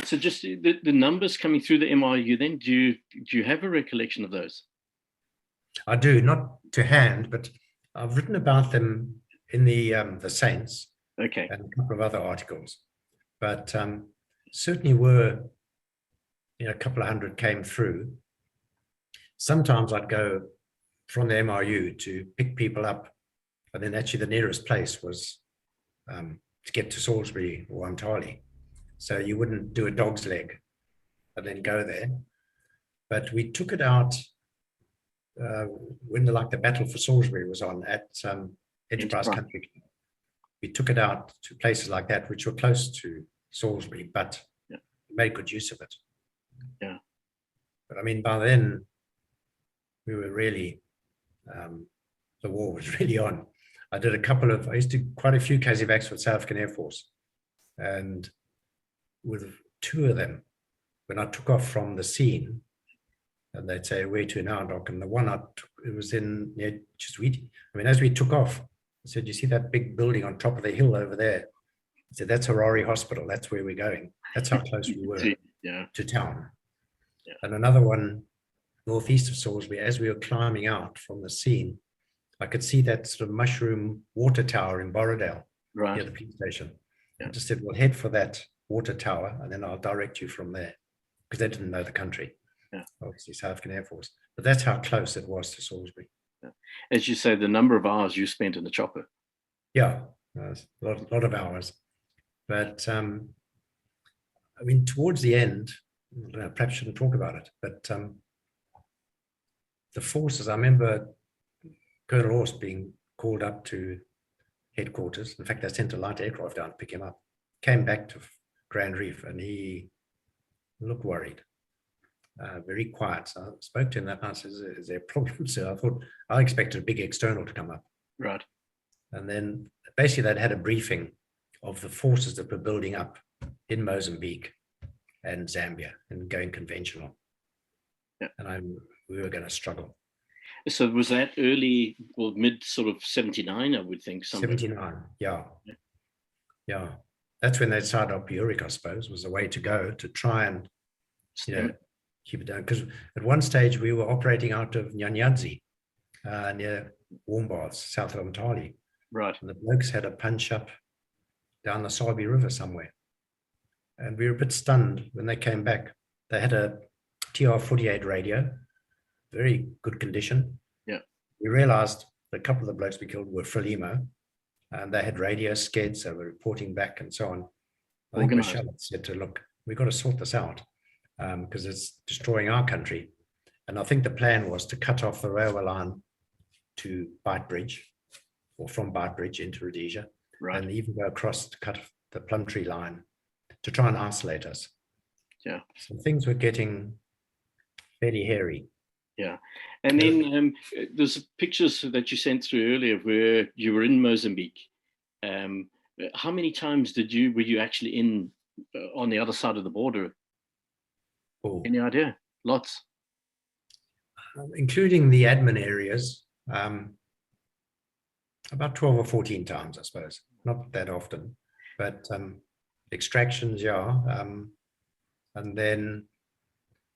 So just the numbers coming through the MRU then, do you have a recollection of those? I do, not to hand, but I've written about them in the Saints. Okay. And a couple of other articles. But certainly were, a couple of hundred came through. Sometimes I'd go from the MRU to pick people up, and then actually the nearest place was to get to Salisbury or Umtali. So you wouldn't do a dog's leg and then go there. But we took it out when the battle for Salisbury was on at Enterprise Country. We took it out to places like that, which were close to Salisbury, but made good use of it. Yeah. But I mean, by then, we were really, the war was really on. I used to do quite a few Casualties with South African Air Force. And with 2 of them, when I took off from the scene, and they'd say, where to now, Doc? And the one it was in near Chiswiti. I mean, as we took off, I said, you see that big building on top of the hill over there? I said, that's Harare Hospital. That's where we're going. That's how close we were to town. Yeah. And another one northeast of Salisbury, as we were climbing out from the scene, I could see that sort of mushroom water tower in Borrowdale near the police station. I just said, well, head for that water tower, and then I'll direct you from there, because they didn't know the country. Obviously South African Air Force, but that's how close it was to Salisbury. As you say, the number of hours you spent in the chopper. Yeah, a lot of hours. But I mean, towards the end, I don't know, perhaps shouldn't talk about it, but the forces, I remember Colonel Horst being called up to headquarters. In fact, they sent a light aircraft down to pick him up. Came back to Grand Reef and he looked worried, very quiet. So I spoke to him that night. I said, is there a problem? So I thought, I expected a big external to come up. Right. And then basically they'd had a briefing of the forces that were building up in Mozambique and Zambia and going conventional. Yeah. And we were going to struggle. So was that early or mid sort of 79, I would think? Somewhere. 79, yeah. Yeah. That's when they started up Uric, I suppose, was the way to go to try and, keep it down. Because at one stage we were operating out of Nyanyadzi, near Warm Baths, south of Umtali. Right. And the blokes had a punch up down the Sabi River somewhere. And we were a bit stunned when they came back. They had a TR-48 radio, very good condition. Yeah. We realized a couple of the blokes we killed were Frelimo, and they had radio skids, they were reporting back and so on. I think Michelle had said to look, we've got to sort this out because it's destroying our country. And I think the plan was to cut off the railway line to Beitbridge, or from Beitbridge into Rhodesia, right, and even go across to cut the Plumtree line to try and isolate us. Yeah. So things were getting fairly hairy. Yeah. And then there's pictures that you sent through earlier where you were in Mozambique. How many times were you actually in on the other side of the border? Oh. Any idea? Lots. Including the admin areas, about 12 or 14 times, I suppose. Not that often, but extractions, yeah. And then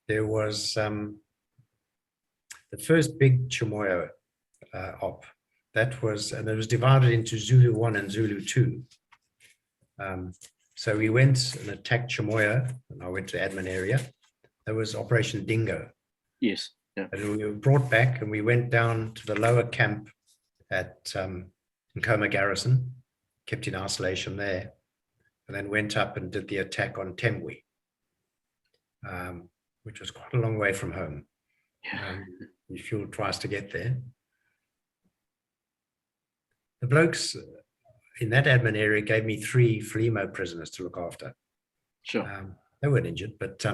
there was the first big Chimoyo op. That was, and it was divided into Zulu 1 and Zulu 2. So we went and attacked Chimoyo, and I went to the admin area. There was Operation Dingo. Yes. Yeah. And we were brought back, and we went down to the lower camp at Nkoma Garrison, kept in isolation there, and then went up and did the attack on Tembwe, which was quite a long way from home. We fueled twice to get there. The blokes in that admin area gave me 3 Frelimo prisoners to look after. Sure. They weren't injured, but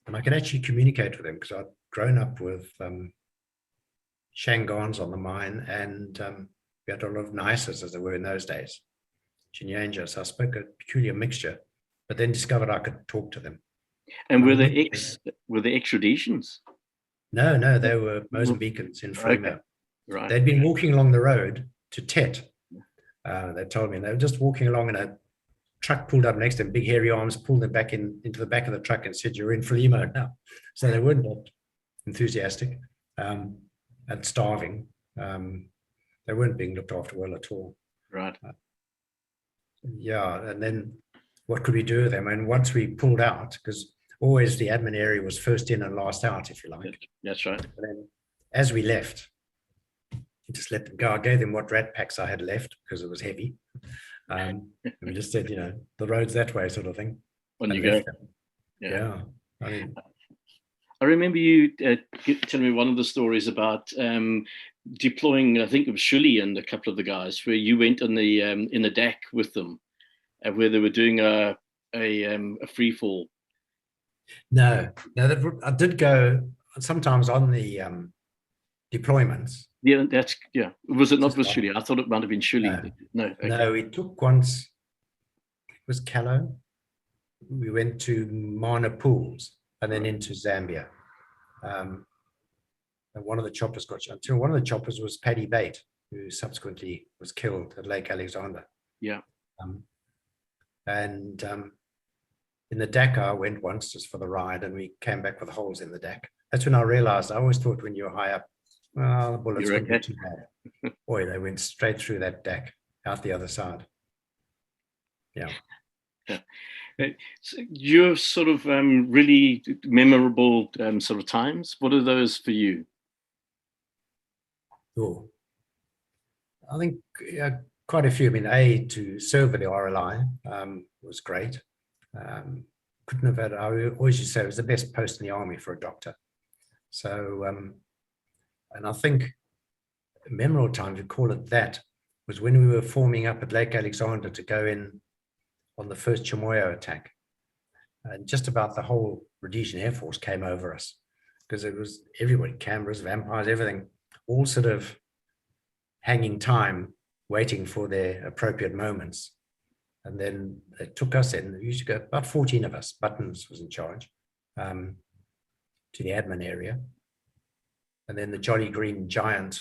and I can actually communicate with them because I'd grown up with Shangans on the mine, and we had a lot of Nices as they were in those days, Chinyanja. So I spoke a peculiar mixture, but then discovered I could talk to them. And were they ex-Rhodesians? No, they were Mozambicans in Frelimo. Okay. Right. They'd been walking along the road to Tet. They told me, and they were just walking along, and a truck pulled up next to them, big hairy arms, pulled them back into the back of the truck and said, "You're in Frelimo now." So they weren't that enthusiastic and starving. They weren't being looked after well at all. Right. Yeah, and then what could we do with them? And once we pulled out, because always the admin area was first in and last out, if you like. That's right. And then as we left, just let them go. I gave them what rat packs I had left because it was heavy. And we just said, the road's that way, sort of thing. On you go. Yeah. I mean, I remember you telling me one of the stories about deploying, I think it was Shuli and a couple of the guys, where you went on the in the deck with them, where they were doing a free fall. No, I did go sometimes on the deployments. Yeah, Was it not with Shuli? I thought it might have been Shuli. No. Okay. No, we took once. It was Callow. We went to Mana Pools and then into Zambia. And one of the choppers got shot. One of the choppers was Paddy Bate, who subsequently was killed at Lake Alexander. Yeah. And in the deck, I went once just for the ride, and we came back with holes in the deck. That's when I realized, I always thought when you're high up, well, the bullets wouldn't be too bad. Boy, they went straight through that deck, out the other side. Yeah. So your sort of really memorable sort of times, what are those for you? Oh, I think quite a few. I mean, to serve with the RLI was great. couldn't have had, I always used to say it was the best post in the army for a doctor. So, and I think memorable time, if you call it that, was when we were forming up at Lake Alexander to go in on the first Chimoio attack. And just about the whole Rhodesian Air Force came over us, because it was everybody, cameras, vampires, everything, all sort of hanging time, waiting for their appropriate moments. And then they took us in. We used to go, about 14 of us, Buttons was in charge, to the admin area. And then the Jolly Green Giant,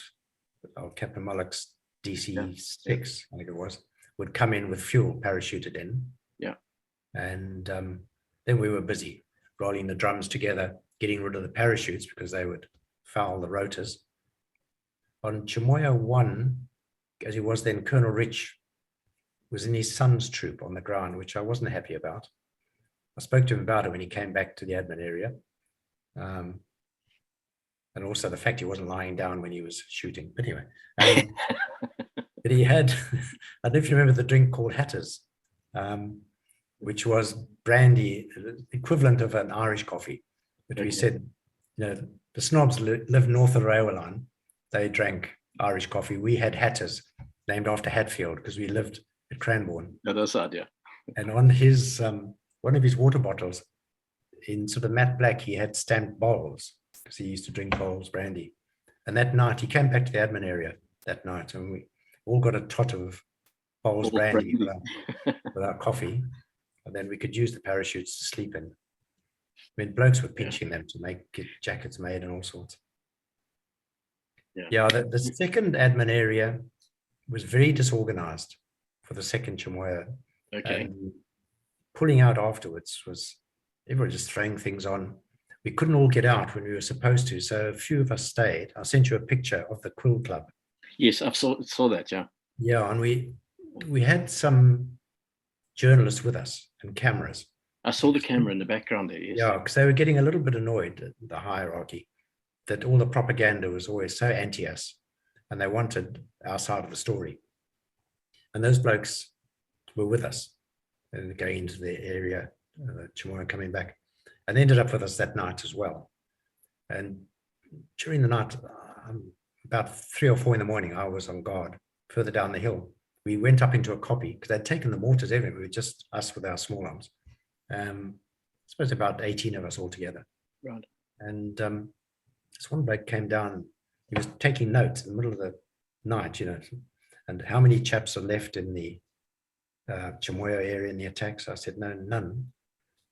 Captain Mullock's DC-6, I think it was, would come in with fuel parachuted in. Yeah. And then we were busy rolling the drums together, getting rid of the parachutes because they would foul the rotors. On Chimoio 1, as he was then, Colonel Rich was in his son's troop on the ground, which I wasn't happy about. I spoke to him about it when he came back to the admin area. And also the fact he wasn't lying down when he was shooting. But anyway, but he had, I don't know if you remember the drink called Hatters, which was brandy, equivalent of an Irish coffee. But we said, you know, the snobs live north of the railway line. They drank Irish coffee. We had Hatters, named after Hatfield, because we lived at Cranbourne. No, that's that, yeah. And on his, one of his water bottles, in sort of matte black, he had stamped bowls, because he used to drink bowls brandy. And that night, he came back to the admin area that night, and we all got a tot of bowls brandy with our coffee. And then we could use the parachutes to sleep in. I mean, blokes were pinching them to get jackets made and all sorts. Yeah, the second admin area was very disorganized for the second Chimoio. Okay. And pulling out afterwards was, everyone just throwing things on. We couldn't all get out when we were supposed to, so a few of us stayed. I sent you a picture of the Quill Club. Yes, I saw that, yeah. Yeah, and we had some journalists with us and cameras. I saw the camera in the background there, yes. Yeah, because they were getting a little bit annoyed at the hierarchy, that all the propaganda was always so anti us, and they wanted our side of the story. And those blokes were with us and going into the area, Chimoio coming back, and they ended up with us that night as well. And during the night, about 3 or 4 in the morning, I was on guard further down the hill. We went up into a kopje because they'd taken the mortars everywhere. We were just us with our small arms. I suppose about 18 of us all together. Right. And this one bloke came down. He was taking notes in the middle of the night, you know, and how many chaps are left in the Chimoio area in the attacks? I said, no, none.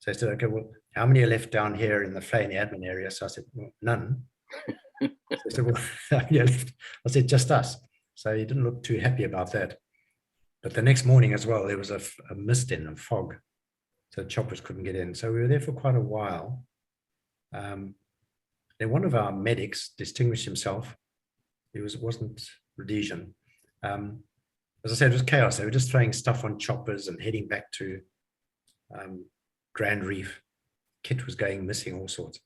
So I said, okay, well, how many are left down here in the Flay in the admin area? So I said, well, none. So I said, well, how many are left? I said, just us. So he didn't look too happy about that. But the next morning as well, there was a mist in, a fog. So choppers couldn't get in. So we were there for quite a while. Then one of our medics distinguished himself. He wasn't Rhodesian. As I said, it was chaos. They were just throwing stuff on choppers and heading back to Grand Reef. Kit was going missing, all sorts.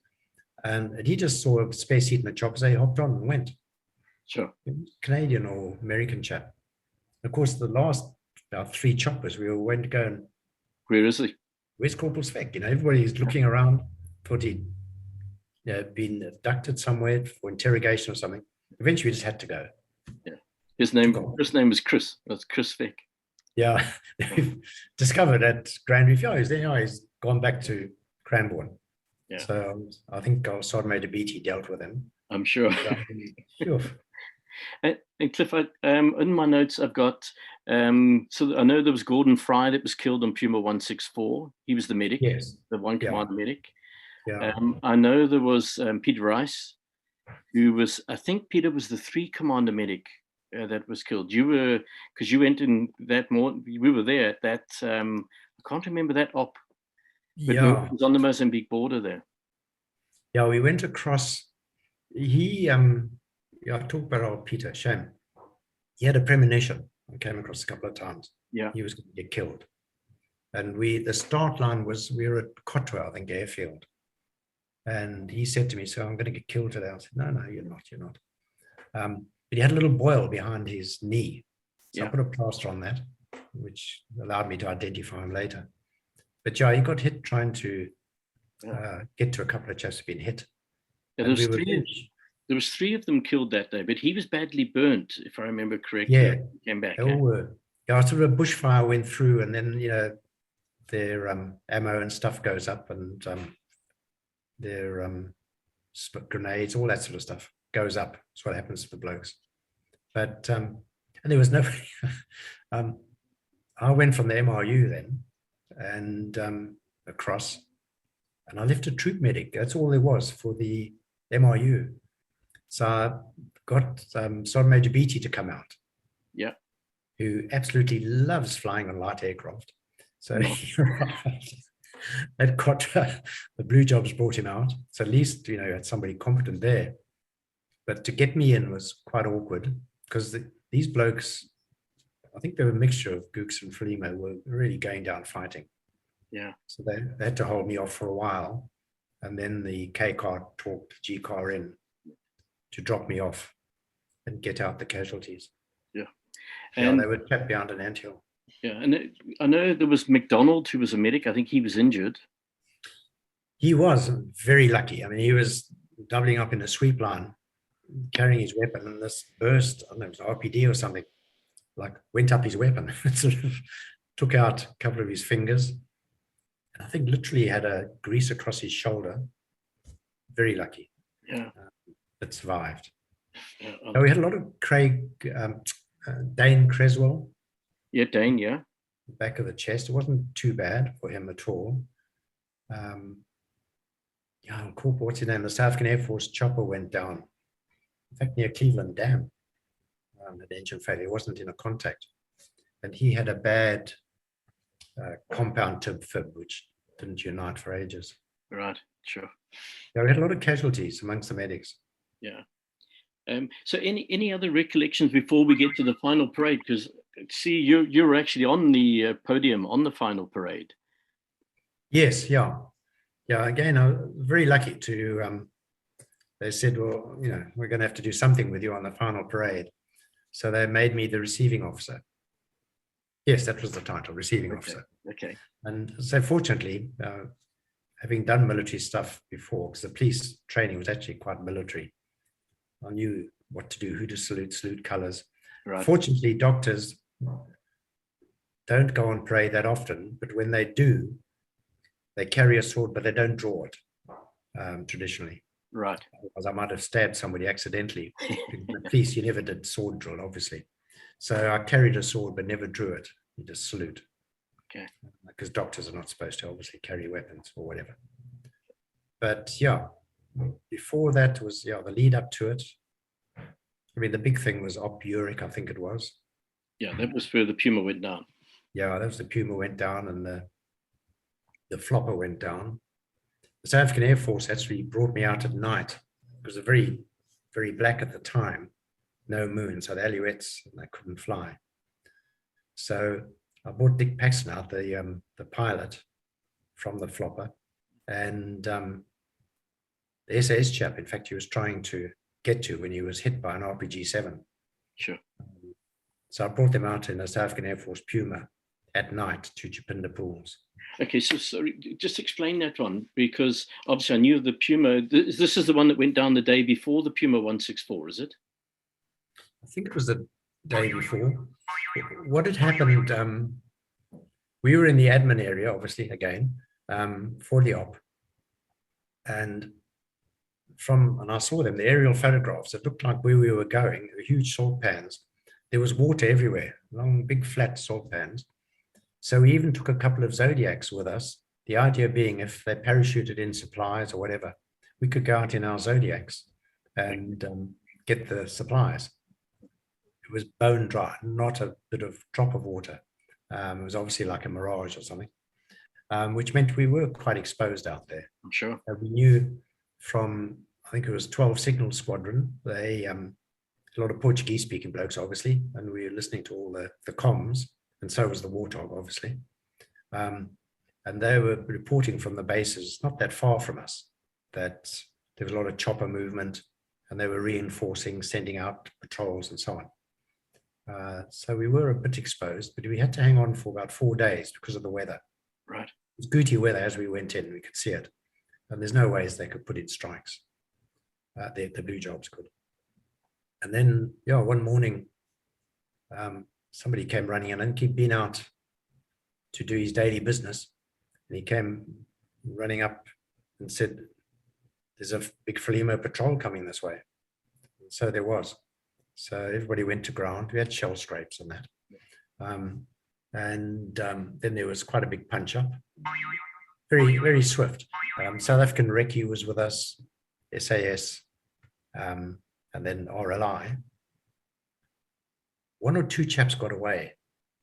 And he just saw a spare seat in the chopper, so he hopped on and went. Sure. Canadian or American chap. Of course, the last about 3 choppers, we all went to go and... Where is he? Where's Corporal Speck? You know, everybody's looking around, thought he'd been abducted somewhere for interrogation or something. Eventually, we just had to go. Yeah. His name was Chris. That's Chris Speck. Yeah. Discovered at Grand Reef. Yeah, he's gone back to Cranbourne. Yeah. So I think Sergeant Beatty dealt with him. I'm sure. Sure. And Cliff, in my notes, I've got, so I know there was Gordon Fry that was killed on Puma 164. He was the medic, yes, the one commander medic. Yeah. I know there was Peter Rice, who was, I think Peter was the 3 commander medic that was killed. You were, because you went in that we were there at that, I can't remember that op, but it was on the Mozambique border there. Yeah, we went across, I talked about old Peter, shame. He had a premonition. I came across a couple of times. Yeah. He was going to get killed. And the start line was, we were at Kotwa, I think, airfield. And he said to me, so I'm going to get killed today. I said, no, you're not. But he had a little boil behind his knee. So I put a plaster on that, which allowed me to identify him later. But yeah, he got hit trying to get to a couple of chaps who'd been hit. Yeah, there was three of them killed that day, but he was badly burnt, if I remember correctly. Yeah, he came back. They all were. Yeah, sort of a bushfire went through, and then their ammo and stuff goes up, and their grenades, all that sort of stuff goes up. That's what happens to the blokes. But and there was nobody. I went from the MRU then, and across, and I left a troop medic. That's all there was for the MRU. So I got Sergeant Major Beatty to come out. Yeah. Who absolutely loves flying on light aircraft. So that got the blue jobs brought him out. So at least, had somebody competent there. But to get me in was quite awkward because these blokes, I think they were a mixture of Gooks and Frelimo, were really going down fighting. Yeah. So they had to hold me off for a while. And then the K car talked G car in to drop me off and get out the casualties. Yeah. And they were trapped behind an anthill. Yeah. And I know there was McDonald, who was a medic. I think he was injured. He was very lucky. I mean, he was doubling up in a sweep line, carrying his weapon, and this burst, I don't know, it was RPD or something, like went up his weapon. It sort of took out a couple of his fingers. And I think literally had a grease across his shoulder. Very lucky. Yeah. That survived. Yeah. So we had a lot of Dane Creswell. Yeah, Dane, yeah. Back of the chest. It wasn't too bad for him at all. Corporal, what's his name? The South African Air Force chopper went down. In fact, near Cleveland Dam. An engine failure. It wasn't in a contact. And he had a bad compound tib fib, which didn't unite for ages. Right, sure. Yeah, we had a lot of casualties amongst the medics. Yeah. So any other recollections before we get to the final parade? Because see, you're actually on the podium on the final parade. Yes, yeah. Again, I was very lucky to. They said, well, we're going to have to do something with you on the final parade, so they made me the receiving officer. Yes, that was the title, receiving officer. Okay. And so, fortunately, having done military stuff before, because the police training was actually quite military. I knew what to do, who to salute colors. Right. Fortunately, doctors don't go on parade that often, but when they do, they carry a sword, but they don't draw it traditionally. Right. Otherwise, I might have stabbed somebody accidentally. The police, you never did sword drill, obviously. So I carried a sword, but never drew it. You just salute. Okay. Because doctors are not supposed to obviously carry weapons or whatever. But yeah, before that was, the lead up to it. I mean, the big thing was Op Uric, I think it was. Yeah, that was where the Puma went down. Yeah, that was the Puma went down and the flopper went down. The South African Air Force actually brought me out at night. It was a very, very black at the time, no moon, so the alouettes, they couldn't fly. So I brought Dick Paxton out, the pilot from the flopper, and the SAS chap, in fact, he was trying to get to when he was hit by an RPG-7. Sure. So I brought them out in a South African Air Force Puma at night to Chipinda Pools. Okay, so sorry, just explain that one, because obviously I knew the Puma. This is the one that went down the day before the Puma 164, is it? I think it was the day before. What had happened, we were in the admin area, obviously, again, for the op. And I saw them, the aerial photographs, it looked like where we were going, the huge salt pans. There was water everywhere, long, big, flat salt pans. So we even took a couple of Zodiacs with us. The idea being if they parachuted in supplies or whatever, we could go out in our Zodiacs and get the supplies. It was bone dry, not a bit of drop of water. It was obviously like a mirage or something, which meant we were quite exposed out there. I'm sure. We knew from, I think it was 12 Signal Squadron, they, a lot of Portuguese speaking blokes, obviously, and we were listening to all the comms. And so was the Warthog, obviously. And they were reporting from the bases not that far from us that there was a lot of chopper movement and they were reinforcing, sending out patrols and so on. So we were a bit exposed, but we had to hang on for about 4 days because of the weather. Right. was goody weather as we went in. We could see it. And there's no ways they could put in strikes. The blue jobs could. And then, yeah, one morning, somebody came running in, and he'd been out to do his daily business. And he came running up and said, there's a big Frelimo patrol coming this way. And so there was. So everybody went to ground. We had shell scrapes on that. Then there was quite a big punch up. Very, very swift. South African Recce was with us, SAS, and then RLI. One or two chaps got away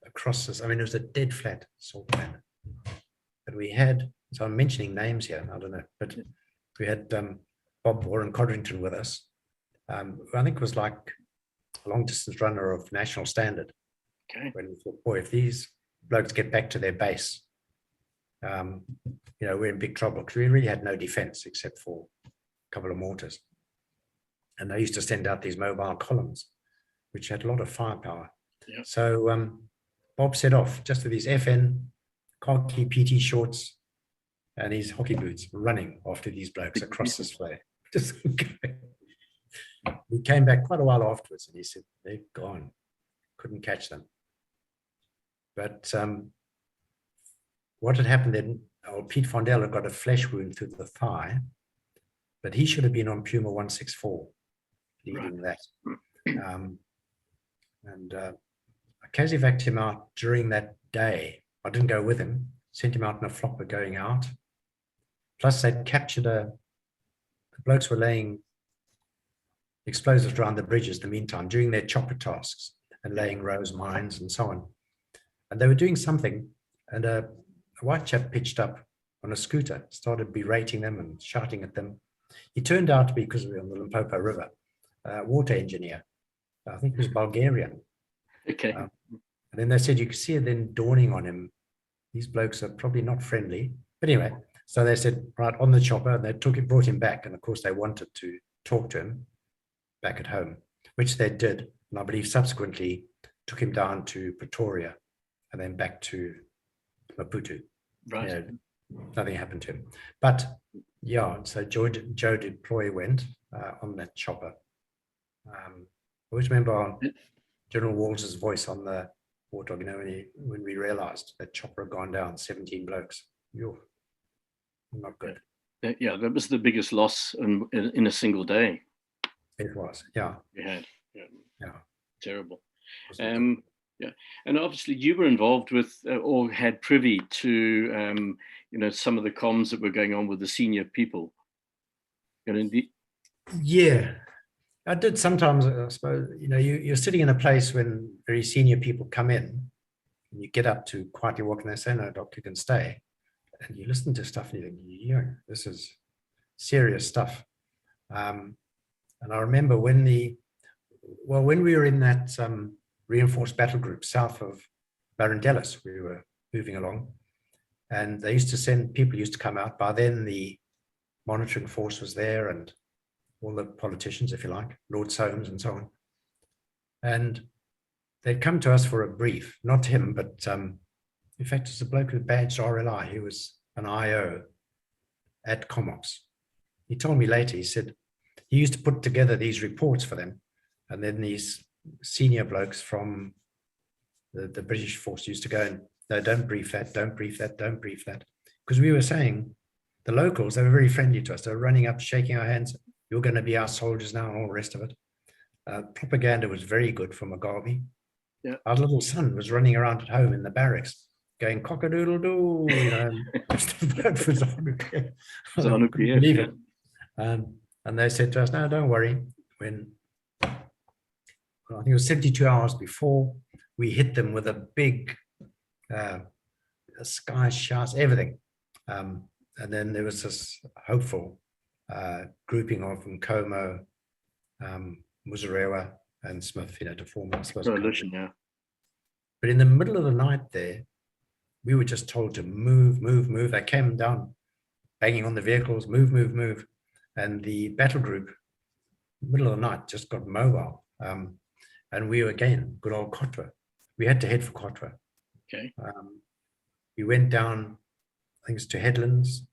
across this. I mean, it was a dead flat salt plan. But we had, so I'm mentioning names here, I don't know, but we had Bob Warren Codrington with us, who I think was like a long distance runner of national standard. Okay. When we thought, boy, if these blokes get back to their base, you know, we're in big trouble, because we really had no defense except for a couple of mortars. And they used to send out these mobile columns, which had a lot of firepower. Yeah. So Bob set off just with his FN, khaki PT shorts, and his hockey boots, running after these blokes across this way. Just he came back quite a while afterwards, and he said, they're gone. Couldn't catch them. But what had happened then, Pete Fondell had got a flesh wound through the thigh, but he should have been on Puma 164, leading that. I casevaced him out during that day. I didn't go with him, sent him out in a flopper going out. Plus they'd captured the blokes were laying explosives around the bridges in the meantime, doing their chopper tasks and laying rose mines and so on. And they were doing something, and a white chap pitched up on a scooter, started berating them and shouting at them. He turned out to be, because we were on the Limpopo River, a water engineer. I think he was Bulgarian. Okay. And then they said, you could see it then dawning on him, these blokes are probably not friendly. But anyway, so they said, right, on the chopper, and they brought him back. And of course, they wanted to talk to him back at home, which they did. And I believe subsequently took him down to Pretoria and then back to Maputo. Right. You know, nothing happened to him. But yeah, so Joe Deploy went on that chopper. I always remember General Walsh's voice on the warthog, you know, when we realized that chopper had gone down, 17 blokes. Yo, not good. Yeah, that was the biggest loss in a single day. It was, yeah. We had. Yeah. Terrible. Yeah, and obviously you were involved with or had privy to you know, some of the comms that were going on with the senior people. You know, yeah, I did sometimes. I suppose, you know, you're sitting in a place when very senior people come in, and you get up to quietly walk, and they say, "No, Doc, you can stay," and you listen to stuff, and you think, "Yeah, this is serious stuff." And I remember when we were in that reinforced battle group south of Barandellis, we were moving along, and they used to send people used to come out. By then the monitoring force was there, and all the politicians, if you like, Lord Soames and so on, and they'd come to us for a brief. Not him, but in fact it's a bloke who badged RLI. He was an IO at Comops. He told me later, he said he used to put together these reports for them, and then these senior blokes from the British force used to go and, no, don't brief that, don't brief that, don't brief that. Because we were saying, the locals, they were very friendly to us. They were running up, shaking our hands. You're going to be our soldiers now, and all the rest of it. Propaganda was very good for Mugabe. Yeah. Our little son was running around at home in the barracks going cock-a-doodle-doo, you know, and believe it. And they said to us, no, don't worry. When I think it was 72 hours before, we hit them with a big sky shots, everything. And then there was this hopeful grouping of Nkomo, Muzarewa, and Smith, you know, to form a Smith coalition. Yeah. But in the middle of the night there, we were just told to move, move, move. They came down, banging on the vehicles, move, move, move. And the battle group, middle of the night, just got mobile. And we were, again, good old Kotwa. We had to head for Kotwa. Okay. We went down think it's to Headlands,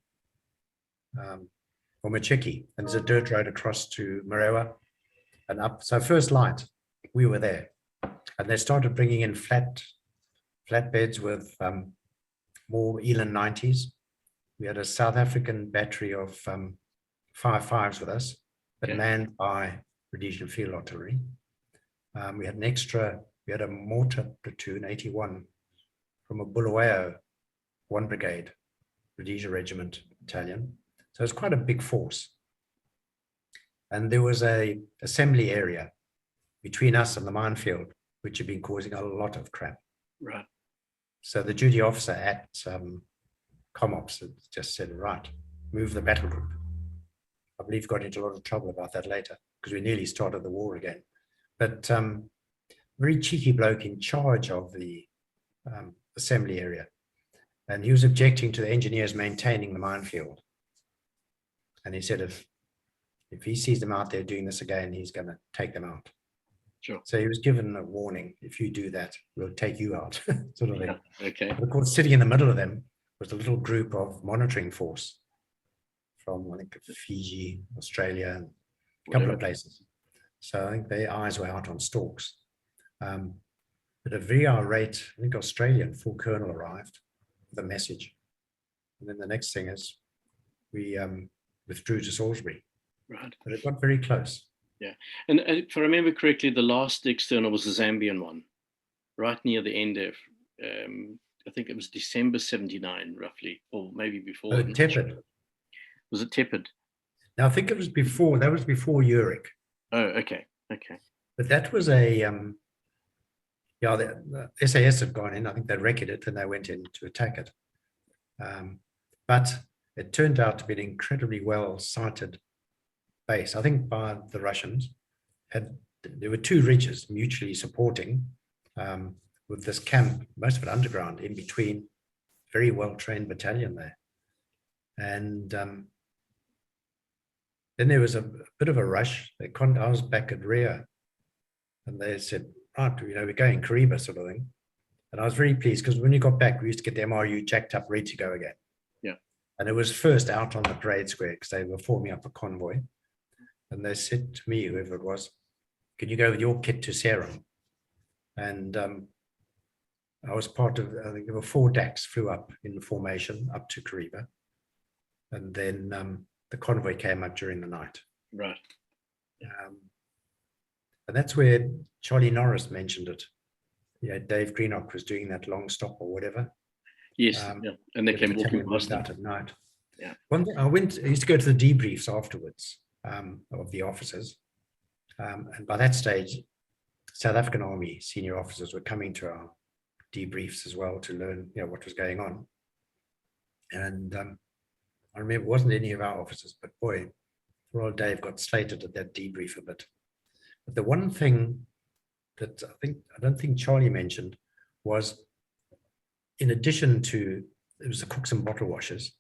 or Machiki, and there's a dirt road across to Morewa and up. So first light, we were there, and they started bringing in flatbeds with more Elan 90s. We had a South African battery of 5.5s with us, but manned by Rhodesian Field Artillery. We had a mortar platoon, 81, from a Bulawayo 1 Brigade, Rhodesia Regiment Battalion. So it's quite a big force. And there was a assembly area between us and the minefield, which had been causing a lot of crap. Right. So the duty officer at ComOps had just said, right, move the battle group. I believe got into a lot of trouble about that later, because we nearly started the war again. But very cheeky bloke in charge of the assembly area. And he was objecting to the engineers maintaining the minefield. And he said, if he sees them out there doing this again, he's going to take them out. Sure. So he was given a warning: if you do that, we'll take you out, sort of thing. Okay. But of course, sitting in the middle of them was a little group of monitoring force from, I think, Fiji, Australia, and a couple of places. So I think their eyes were out on stalks. But a very irate, I think, Australian full colonel arrived with a message. And then the next thing is we withdrew to Salisbury. Right. But it got very close. Yeah. And if I remember correctly, the last external was the Zambian one, right near the end of, I think it was December 79, roughly, or maybe before. Tepid. Was it Tepid? No, I think it was before. That was before Uric. Oh, okay. Okay. But that was the SAS had gone in. I think they wrecked it and they went in to attack it. But it turned out to be an incredibly well-sited base, I think, by the Russians. There were 2 ridges mutually supporting, with this camp, most of it underground, in between. Very well-trained battalion there. And then there was a bit of a rush. I was back at rear, and they said, right, we're going Kariba, sort of thing. And I was very pleased, because when you got back, we used to get the MRU jacked up, ready to go again. Yeah. And it was first out on the parade square, because they were forming up a convoy. And they said to me, whoever it was, can you go with your kit to Serum? And I was part of, I think there were 4 DACs flew up in formation up to Kariba. And then the convoy came up during the night. Right. And that's where Charlie Norris mentioned it. Yeah, Dave Greenock was doing that long stop or whatever. Yes, yeah. And they came walking past out at night. Yeah. One thing I used to go to the debriefs afterwards of the officers. And by that stage, South African Army senior officers were coming to our debriefs as well to learn, what was going on. And I remember it wasn't any of our officers, but boy, poor old Dave got slated at that debrief a bit. But the one thing that I don't think Charlie mentioned was, in addition to, it was the cooks and bottle washers,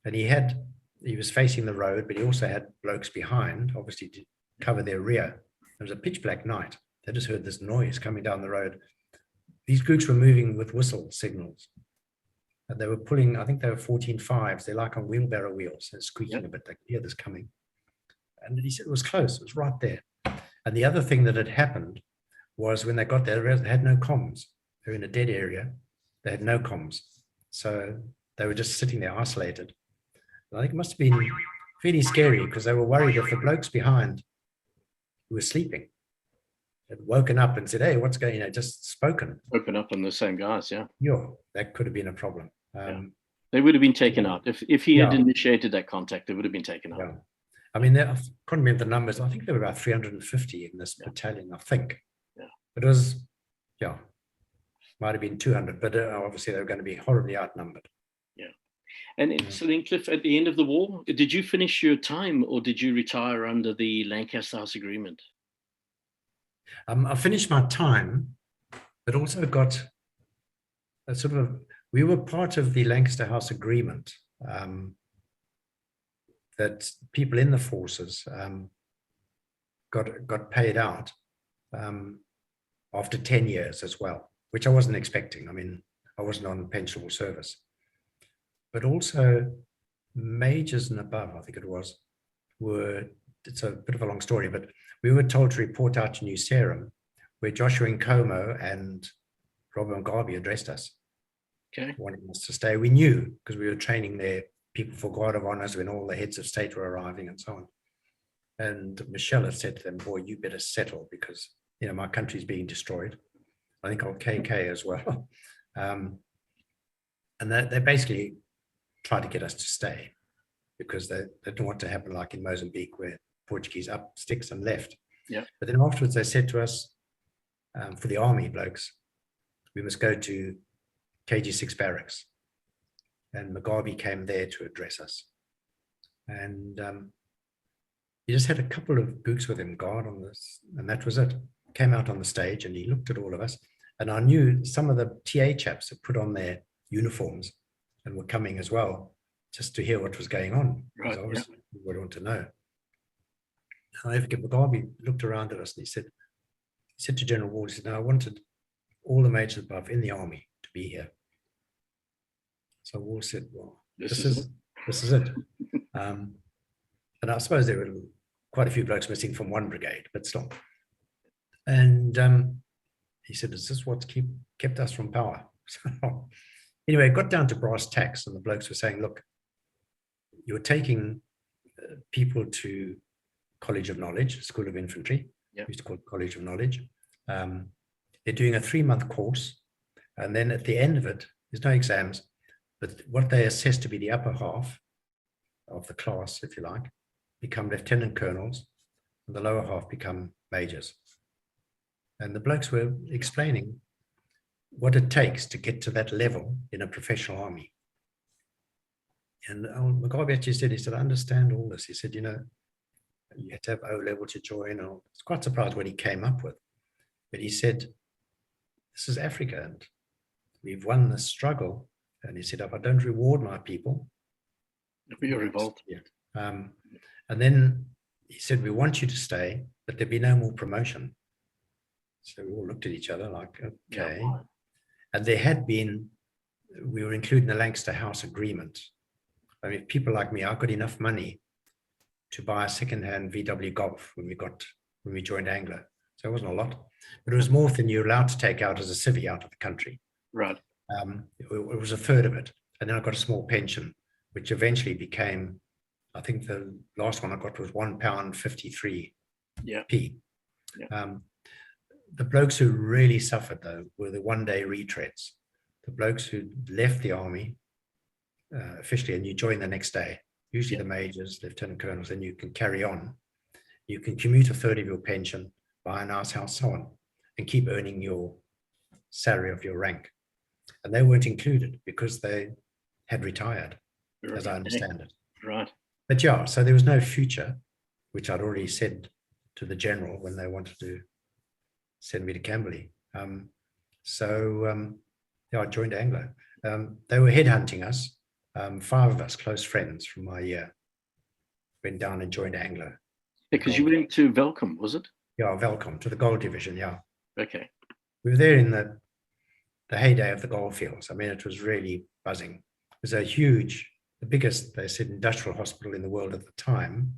and he was facing the road, but he also had blokes behind, obviously to cover their rear. It was a pitch black night. They just heard this noise coming down the road. These groups were moving with whistle signals. And they were pulling, I think they were 14.5s. They're like on wheelbarrow wheels. They're squeaking a bit. They could hear this coming. And he said it was close. It was right there. And the other thing that had happened was when they got there, they had no comms. They were in a dead area. They had no comms. So they were just sitting there isolated. And I think it must have been fairly scary, because they were worried if the blokes behind who were sleeping had woken up and said, hey, what's going on? Just spoken. Open up on the same guys, yeah. Yeah, that could have been a problem. They would have been taken out. If he had initiated that contact, they would have been taken out. Yeah. I mean, I can't remember the numbers. I think there were about 350 in this battalion, I think. Yeah. But it was, might have been 200, but obviously they were going to be horribly outnumbered. Yeah. And so then, Cliff, at the end of the war, did you finish your time, or did you retire under the Lancaster House Agreement? I finished my time, but also got a sort of, we were part of the Lancaster House Agreement, that people in the forces got paid out after 10 years as well, which I wasn't expecting. I mean, I wasn't on pensionable service. but also majors and above, I think it was, it's a bit of a long story, but we were told to report out to New Serum, where Joshua Nkomo and Robert Mugabe addressed us, wanting us to stay. We knew, because we were training their people for guard of honors when all the heads of state were arriving and so on. And Michelle had said to them, boy, you better settle, because my country's being destroyed. I think on KK as well. And they basically tried to get us to stay, because they didn't want to happen like in Mozambique, where Portuguese up sticks and left. Yeah. But then afterwards they said to us, for the army blokes, we must go to KG6 barracks. And Mugabe came there to address us. And he just had a couple of books with him, guard on this, and that was it. Came out on the stage and he looked at all of us. And I knew some of the TA chaps had put on their uniforms and were coming as well, just to hear what was going on. Right, because obviously we would want to know. And I forget, Mugabe looked around at us and he said to General Ward, he said, no, I wanted all the majors above in the army to be here. So Ward said, well, this is it. And I suppose there were quite a few blokes missing from one brigade, but still. And he said, is this what's kept us from power? So anyway, it got down to brass tacks, and the blokes were saying, look, you're taking people to College of Knowledge, School of Infantry, used to call it College of Knowledge. They're doing a 3-month course, and then at the end of it, there's no exams, but what they assess to be the upper half of the class, if you like, become lieutenant colonels, and the lower half become majors. And the blokes were explaining what it takes to get to that level in a professional army. And Mugabe actually said, he said, I understand all this. He said, you had to have O-level to join. I was quite surprised what he came up with. But he said, this is Africa, and we've won the struggle. And he said, if I don't reward my people, it'll be a revolt. And then he said, we want you to stay, but there'll be no more promotion. So we all looked at each other like, okay. Yeah. And there had been, we were including the Lancaster House agreement. I mean, people like me, I got enough money to buy a second-hand VW Golf when we joined Anglo. So it wasn't a lot, but it was more than you're allowed to take out as a civvy out of the country. Right. It was a third of it. And then I got a small pension, which eventually became, I think the last one I got was £1.53p. Yeah. The blokes who really suffered, though, were the one-day retreads. The blokes who left the army officially, and you join the next day, usually the majors, lieutenant colonels, and you can carry on. You can commute a third of your pension, buy a nice house, so on, and keep earning your salary of your rank. And they weren't included because they had retired, as I understand it. Right. But yeah, so there was no future, which I'd already said to the general when they wanted to send me to Camberley. I joined Anglo. They were headhunting us. 5 of us, close friends from my year, went down and joined Anglo. Because you went to Velcom, was it? Yeah, Velcom, to the gold division, yeah. Okay. We were there in the heyday of the gold fields. I mean, it was really buzzing. It was the biggest, they said, industrial hospital in the world at the time.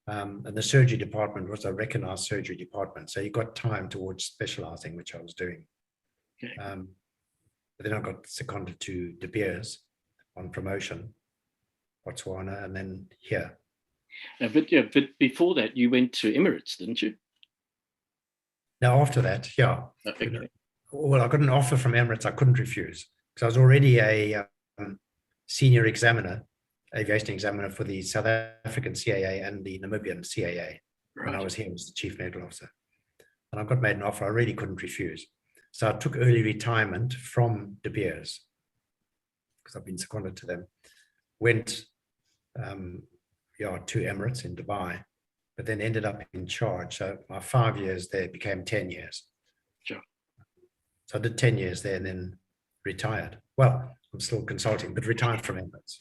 And the surgery department was a recognized surgery department. So you got time towards specializing, which I was doing. Okay. But then I got seconded to De Beers on promotion, Botswana, and then here. But before that, you went to Emirates, didn't you? Now, after that, yeah. Okay. Well, I got an offer from Emirates I couldn't refuse, because I was already a senior examiner, aviation examiner for the South African CAA and the Namibian CAA. Right. When I was here, I was the chief medical officer. And I got made an offer I really couldn't refuse. So I took early retirement from De Beers, because I've been seconded to them, went to Emirates in Dubai, but then ended up in charge. So my 5 years there became 10 years. Sure. So I did 10 years there and then retired. Well, I'm still consulting, but retired from Emirates.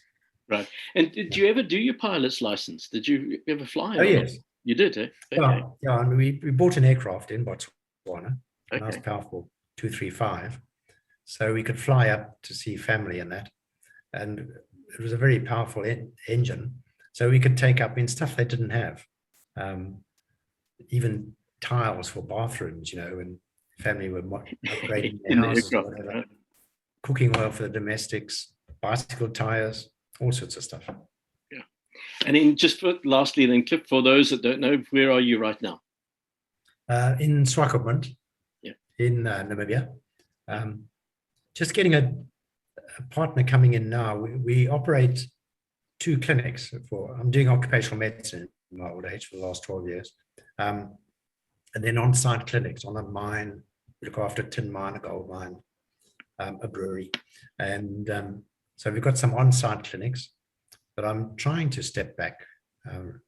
Right. And did you ever do your pilot's license? Did you ever fly? Oh, yes. You did, eh? Okay. Yeah, I mean, we bought an aircraft in Botswana, a nice Okay. powerful 235. So we could fly up to see family and that. and it was a very powerful engine. So we could take up in stuff they didn't have, even tiles for bathrooms, you know, when family were upgrading their In the houses or aircraft, whatever, right? cooking oil for the domestics, bicycle tires, all sorts of stuff. Yeah. And then just lastly, then, Cliff, for those that don't know, where are you right now? In Swakopmund, yeah, in Namibia. Just getting a partner coming in now. We operate 2 clinics I'm doing occupational medicine in my old age for the last 12 years. And then on-site clinics on a mine, we look after a tin mine, a gold mine, a brewery. And so we've got some on-site clinics, but I'm trying to step back and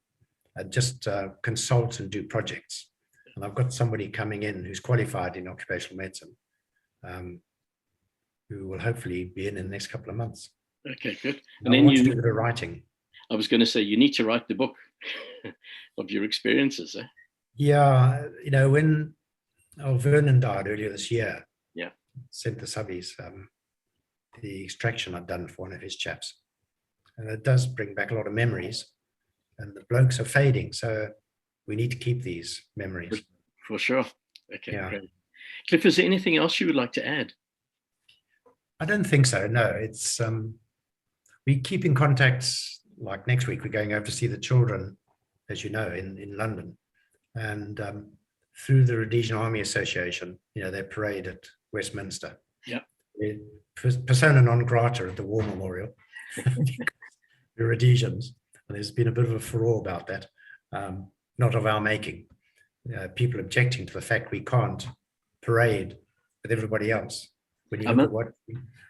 just consult and do projects. And I've got somebody coming in who's qualified in occupational medicine, who will hopefully be in the next couple of months. Okay, good. And then you do a bit of writing. I was going to say, you need to write the book of your experiences. Eh? Yeah, you know, when Vernon died earlier this year, yeah, sent the subbies the extraction I'd done for one of his chaps, and it does bring back a lot of memories. And the blokes are fading, so we need to keep these memories. For sure. Okay, yeah. Great. Cliff, is there anything else you would like to add? I don't think so. No, it's we keep in contact. Like next week, we're going over to see the children, as you know, in London, and through the Rhodesian Army Association, you know, their parade at Westminster. Yeah. Persona non grata at the War Memorial. The Rhodesians, and there's been a bit of a furore about that. Not of our making. People objecting to the fact we can't parade with everybody else. When you look at what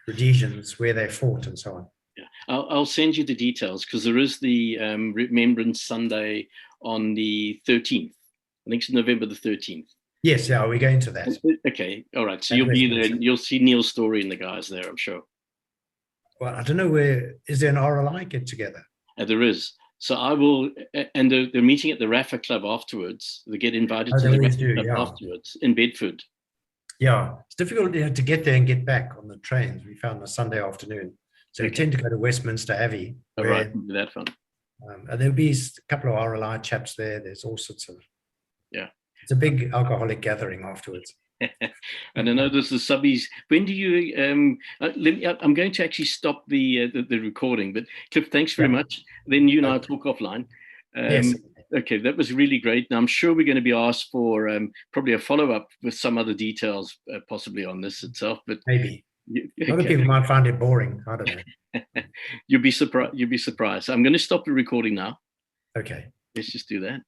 Rhodesians, where they fought and so on. Yeah, I'll send you the details, because there is the Remembrance Sunday on the 13th. I think it's November the 13th. Yes, yeah, we're going to that. Okay, all right. So you'll be there. You'll see Neil's story and the guys there, I'm sure. Well, I don't know is there an RLI get together? There is. So I will, and they're meeting at the Rafa Club afterwards. They get invited to the Rafa Club afterwards in Bedford. Yeah, it's difficult to get there and get back on the trains. We found a Sunday afternoon. So we tend to go to Westminster Abbey. All right, that fun. And there'll be a couple of RLI chaps there. There's all sorts of. Yeah. It's a big alcoholic gathering afterwards. And I know there's the subbies. When do you? I'm going to actually stop the recording. But Cliff, thanks very much. Then you and I talk offline. Yes. Okay, that was really great. And I'm sure we're going to be asked for probably a follow-up with some other details, possibly on this itself. But maybe. A lot of people might find it boring. I don't know. You'll be surprised. I'm going to stop the recording now. Okay. Let's just do that.